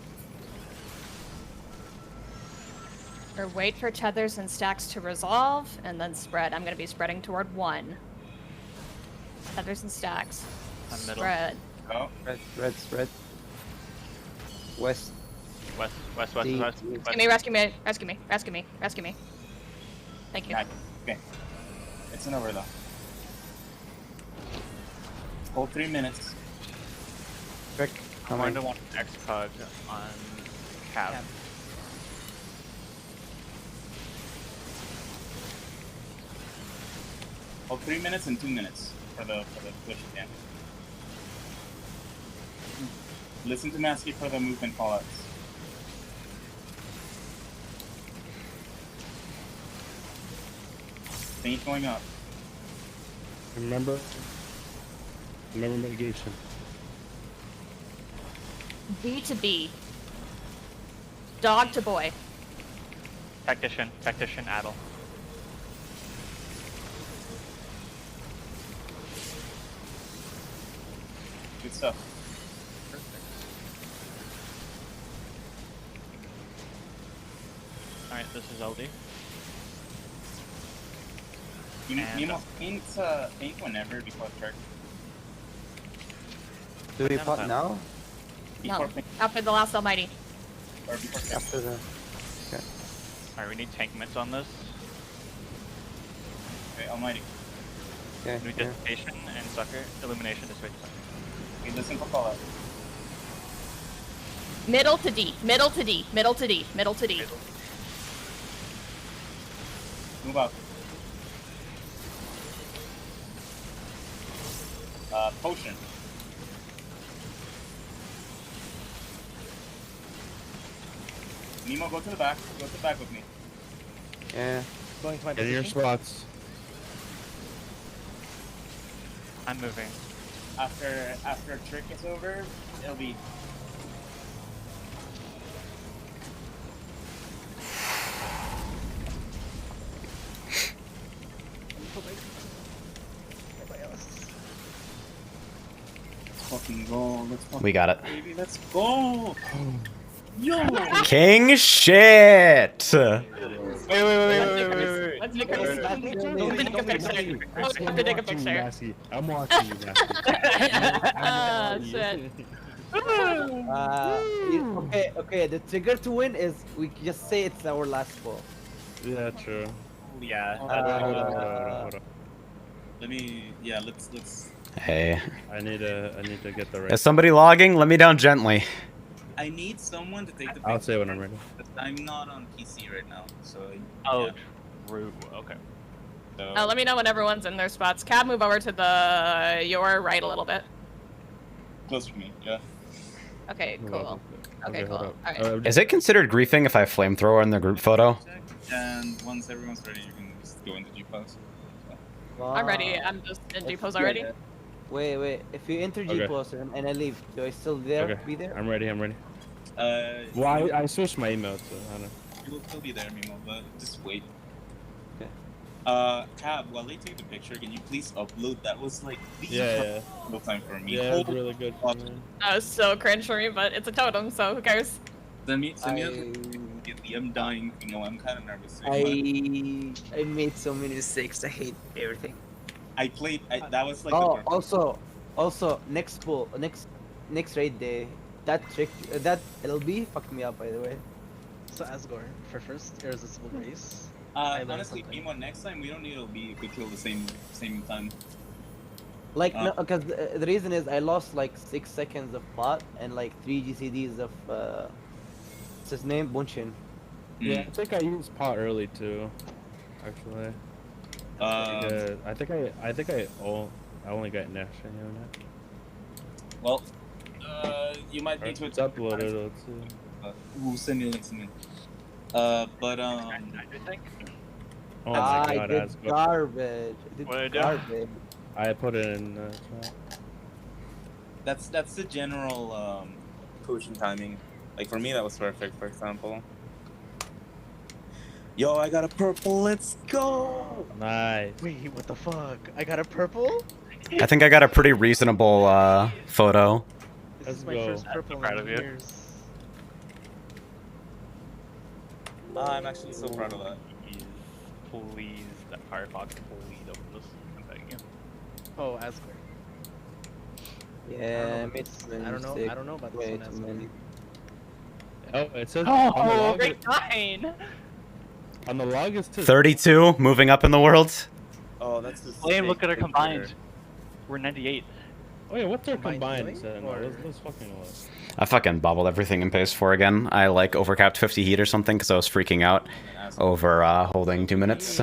Or wait for tethers and stacks to resolve, and then spread. I'm gonna be spreading toward 1. Tethers and stacks. I'm middle. Spread. Go. Red. Red. Spread. West. West, west, west, D. west, D. west. Rescue me, rescue me, rescue me, rescue me, rescue me. Thank you. Right. Okay. It's an over though. Hold 3 minutes. Rick. I'm Come going on. to want X pug on cab. Cab. Hold 3 minutes and 2 minutes for the push again. Listen to Masky for the movement callouts. Paint going up. Remember mitigation. B to B. Dog to boy. Tactician, Adel. Good stuff. Alright, this is LD. You must paint whenever before trick. Do we pot now? Before No. paint After the last almighty. or before trick. After the. Alright, we need tank mitts on this. Okay, almighty. Okay. We need Yeah. dissipation and sucker. Illumination, dissipation, sucker. Okay, listen for call out. Middle to D. Middle to D. Middle to D. Middle to D. Move up. Potion. Nemo, go to the back. Go to the back with me. Yeah. Going to my Get in your position. spots. I'm moving. After trick is over, it'll be. Let's fucking go. Let's fucking We got it. baby. Let's go. Yo. King shit! Wait. Let's take a picture. Let's take a picture. Nasty. I'm watching you, Nasty. Ah, shit. Okay. The trigger to win is we just say it's our last ball. Yeah, true. Yeah. Hold on. Let me. Yeah. Let's. Hey. I need to get the right. Is somebody logging? Let me down gently. I need someone to take the. I'll picture. say when I'm ready. I'm not on PC right now, so. Oh, yeah. true. Okay. So, Let me know when everyone's in their spots. Cab, move over to your right a little bit. close to me. Yeah. Okay, cool. Okay, cool. hold up. Alright. Is it considered griefing if I flamethrower in the group photo? And once everyone's ready, you can just go into G pose. I'm ready. I'm just in G pose already. Wait. If you enter G Okay. pose and I leave, do I still there? Okay. Be there? I'm ready. Well, I switched my email to. I don't know. You'll still be there, Mimo, but just wait. Okay. Cab, while they take the picture, can you please upload? That was like the Yeah. no time for me. Yeah, it's Hold really good. up. That was so cringe for me, but it's a totem, so who cares? Send me I'm dying. You know, I'm kind of nervous. I made so many mistakes. I hate everything. I played. That was like. Oh, the also, next raid day, that trick, that LB fucked me up, by the way. So Asgore, for first irresistible grace. I learned honestly, something. Mimo, next time we don't need to be we kill the same time. Like, no, because the reason is I lost like 6 seconds of pot and like 3 GCDs of what's his name, Bunshin. Yeah, I think I used pot early too. Actually. I think I only got Nash in here. Well, you might need to. It's uploaded. Let's see. Send me links. But I think. Oh my I god, did Asgore. garbage. I did What'd I do? garbage. I put it in. Chat. that's the general potion timing. Like for me, that was perfect. For example. Yo, I got a purple. Let's go. Nice. Wait, what the fuck? I got a purple? I think I got a pretty reasonable photo. This Let's is my go. first I'm so purple proud in of you. years. I'm actually so proud of that. Please, that Firefox, please open this. I'm begging you. Oh, Asgore. Yeah, I don't know about this Way one, too Asgore. many. Oh, it says on the Oh, log. great 9! On the log it says 32, moving up in the world. Oh, that's the Flame, look at our combined. We're 98. Oh yeah, what's our Combined combined? healing, No, or- let's fucking look. I fucking bobbled everything in pace 4 again. I like overcapped 50 heat or something because I was freaking out over holding 2 minutes.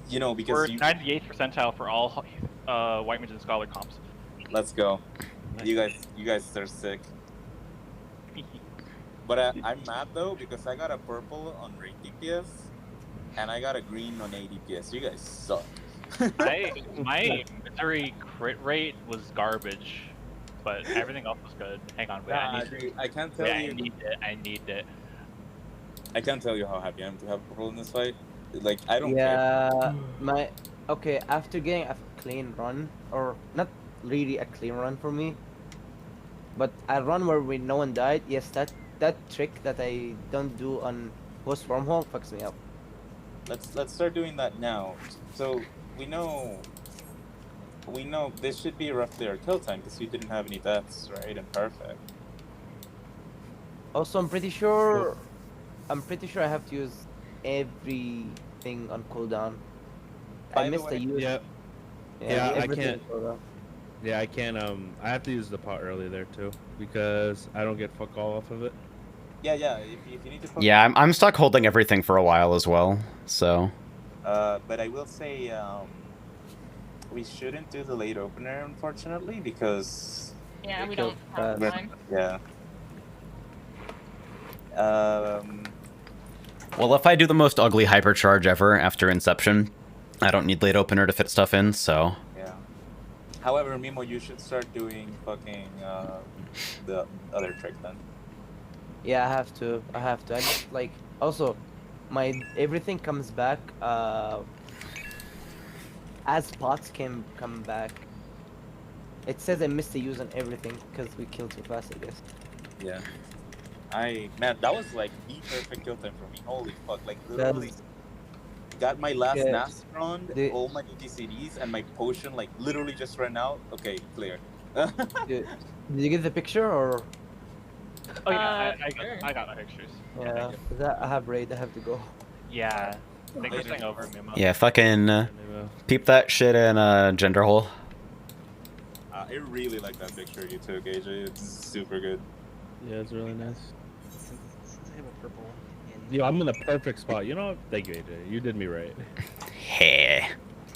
You know, We're because you, 98th percentile for all White Mage and Scholar comps. let's go. You guys are sick. But I'm mad though because I got a purple on raid DPS. and I got a green on 80 PS. You guys suck. My misery crit rate was garbage, but everything else was good. Hang on, wait, Nah, dude, I can't tell I you. need it. I can't tell you how happy I am to have purple in this fight. Like, I don't care. Yeah, okay. After getting a clean run, or not really a clean run for me, but a run where no one died. Yes, that trick that I don't do on post wormhole fucks me up. Let's start doing that now. So we know this should be roughly our kill time because you didn't have any deaths, right? And perfect. Also, I'm pretty sure I have to use everything on cooldown. By I the missed way- the use. Yeah. Yeah, I everything can't- on cooldown. Yeah, I can't. I have to use the pot early there too because I don't get fuck all off of it. Yeah. If you need to. Yeah, I'm stuck holding everything for a while as well. So. But I will say, we shouldn't do the late opener, unfortunately, because Yeah, They we killed don't have Brad. time. yeah. Well, if I do the most ugly hypercharge ever after Inception, I don't need late opener to fit stuff in, so... Yeah. However, Mimo, you should start doing fucking the other trick then. Yeah, I have to. I just like also, my everything comes back as pots can come back. It says I missed the use on everything because we killed too fast, I guess. Yeah. Man, that was like the perfect kill time for me. Holy fuck! Like literally, got my last Yeah. Nastron, The- all my UTCDs, and my potion like literally just ran out. Okay, clear. Did you get the picture or? Oh yeah, Sure. I got the pictures. Yeah, 'cause I have raid. I have to go. Yeah. Thanks for staying over, Mimo. Yeah, fucking Anyway. peep that shit in gender hole. I really like that picture you took, AJ. It's super good. Yeah, it's really nice. Since I have a purple in, Yo, I'm in the perfect spot. You know what? Thank you, AJ. You did me right. Hey.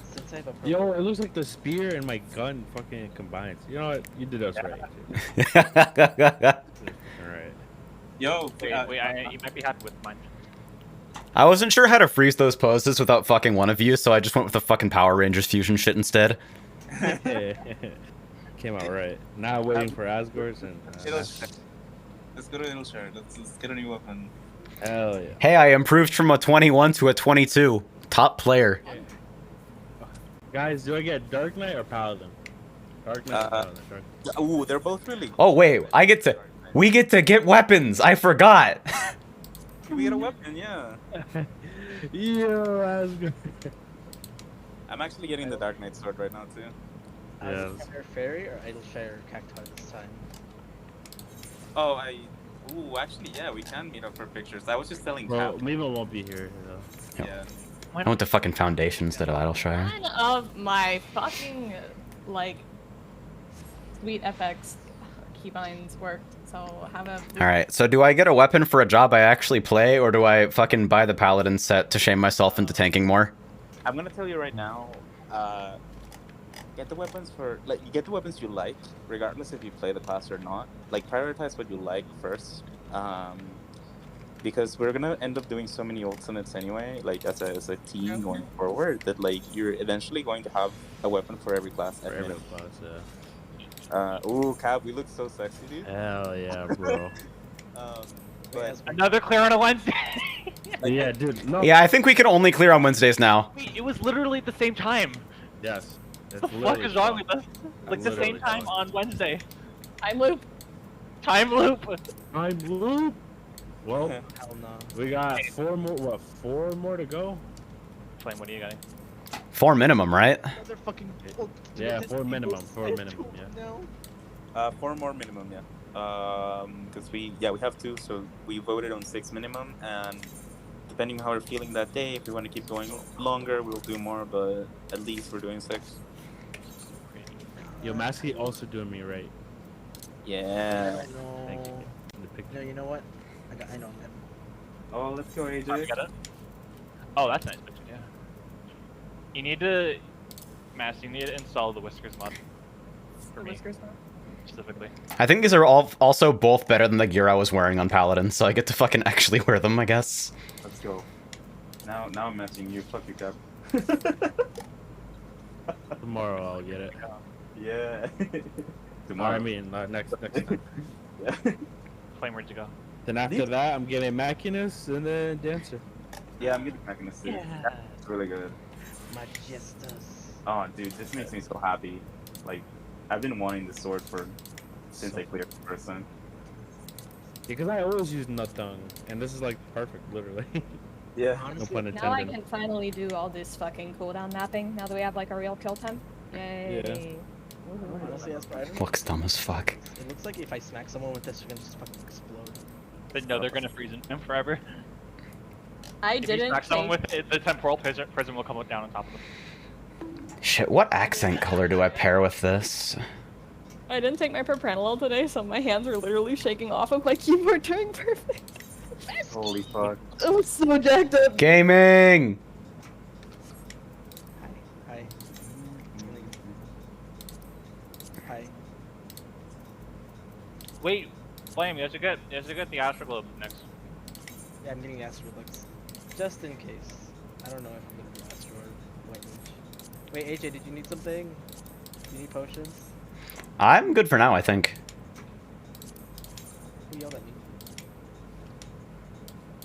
since I have a purple, Yo, it looks like the spear and my gun fucking combines. You know what? You did us right. Alright. Yo, Wait, you might be happy with mine. I wasn't sure how to freeze those poses without fucking one of you, so I just went with the fucking Power Rangers fusion shit instead. Came out right. Now waiting for Asgard's and. Let's go to Ilshard. Let's get a new weapon. Hell yeah. Hey, I improved from a 21 to a 22. Top player. Guys, do I get Dark Knight or Paladin? Dark Knight or Paladin? Dark... Ooh, they're both really. Oh wait, we get to get weapons. I forgot. We get a weapon, yeah. Yo, Asgard. I'm actually getting the Dark Knight sword right now too. Yes. Idle Fairy or Idle Fairy Cacti this time? Oh, Ooh, actually, yeah, we can meet up for pictures. I was just telling Well, Cap. Mimo won't be here. You know. Yeah. I went to fucking Foundation instead of Idleshire. None of my fucking, like, sweet FX keybinds worked, so have a... Alright, so do I get a weapon for a job I actually play, or do I fucking buy the Paladin set to shame myself into tanking more? I'm gonna tell you right now, get the weapons you get the weapons you like, regardless if you play the class or not. Like, prioritize what you like first, because we're gonna end up doing so many ultimates anyway, like as a team going forward, that like you're eventually going to have a weapon for every class. For at every minimum. class, yeah. Ooh, Cab, we look so sexy, dude. Hell yeah, bro. But Another clear on a Wednesday. Yeah, dude. No. Yeah, I think we can only clear on Wednesdays now. Wait, it was literally at the same time. Yes. It's What the fuck literally is wrong fun. with us? Like the Literally same time fun. on Wednesday. Time loop. Time loop. I'm blue. Well, Hell no. we got four more to go? Flame, what are you getting? 4 minimum, right? Another fucking. Yeah, 4 minimum, 4 minimum, yeah. No. 4 more minimum, yeah. Because we have 2, so we voted on 6 minimum, and depending on how we're feeling that day, if we want to keep going longer, we'll do more, but at least we're doing 6. Yo, Masky also doing me right. Yeah. No. Thank you. In the picture. No, you know what? I know. Oh, let's go, Oh, you AJ. got it? Oh, that's nice picture, yeah. You need to... Mass, you need to install the Whiskers mod. For me, Whiskers now. specifically. I think these are all also both better than the gear I was wearing on Paladin, so I get to fucking actually wear them, I guess. Let's go. Now I'm messing you. Fuck you, Cap. Tomorrow I'll get it. Yeah. Tomorrow. Tomorrow. I mean, next time. Yeah. Flame, where'd you go? Then after that, I'm getting Machinus and then Dancer. Yeah, I'm getting Machinus too. It's really good. Majestus. Oh, dude, this makes me so happy. Like, I've been wanting this sword since I cleared the first time. Because I always use Nut Tongue, and this is like perfect, literally. Yeah. No Honestly, pun Now I intended. can finally do all this fucking cooldown mapping. Now that we have like a real kill time. Yay. Woohoo. honestly, as for Looks dumb as fuck. it looks like if I smack someone with this, we're gonna just fucking explode. But no, they're gonna freeze in him forever. I If you didn't smack someone think. with it, the temporal prism will come down on top of them. Shit, what accent color do I pair with this? I didn't take my propranolol today, so my hands are literally shaking off of my keyboard during perfect. Holy fuck. I'm so jacked up. Gaming! Hi. Hi. Wait, Flame, you have to get the Astro Globe next. Yeah, I'm getting Astro Looks. Just in case. I don't know if I'm gonna do Astro or White Witch. Wait, AJ, did you need something? Do you need potions? I'm good for now, I think. Who yelled at me?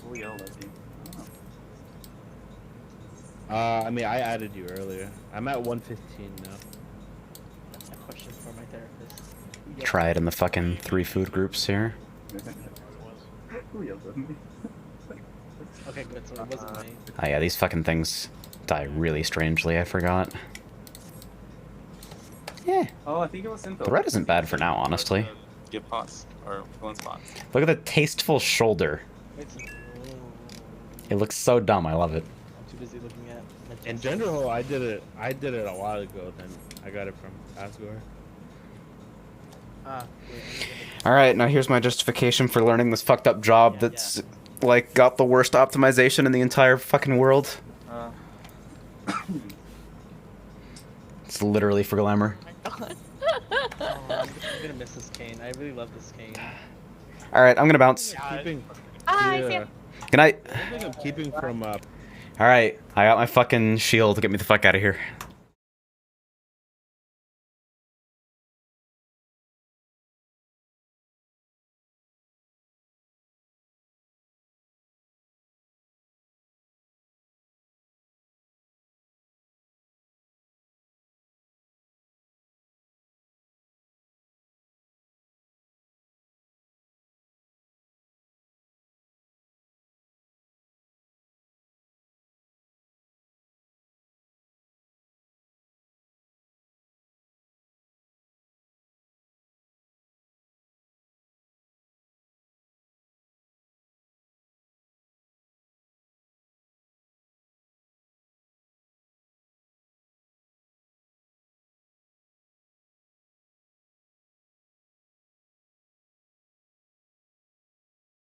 Oh, yo, let's see. I mean, I added you earlier. I'm at 115 now. That's a question for my therapist. Who yelled Try it in the fucking 3 food groups here. Who yelled at me? Okay, good. So it wasn't me. Oh yeah, these fucking things die really strangely, I forgot. Yeah, Oh, I think it was Synthos. the red isn't bad for now, honestly. Give pots or one spots. Look at the tasteful shoulder. Wait, so, It looks so dumb, I love it. I'm too busy looking at. In Majestus. general, I did it a while ago. Then I got it from Asgore. Wait, Alright, now here's my justification for learning this fucked up job Yeah, that's, like, got the worst optimization in the entire fucking world. It's literally for glamour. oh, I'm gonna miss this cane. I really love this cane. Alright, I'm gonna bounce. Keeping, I see yeah. it. Good night. I think I'm keeping from Alright, I got my fucking shield to get me the fuck out of here.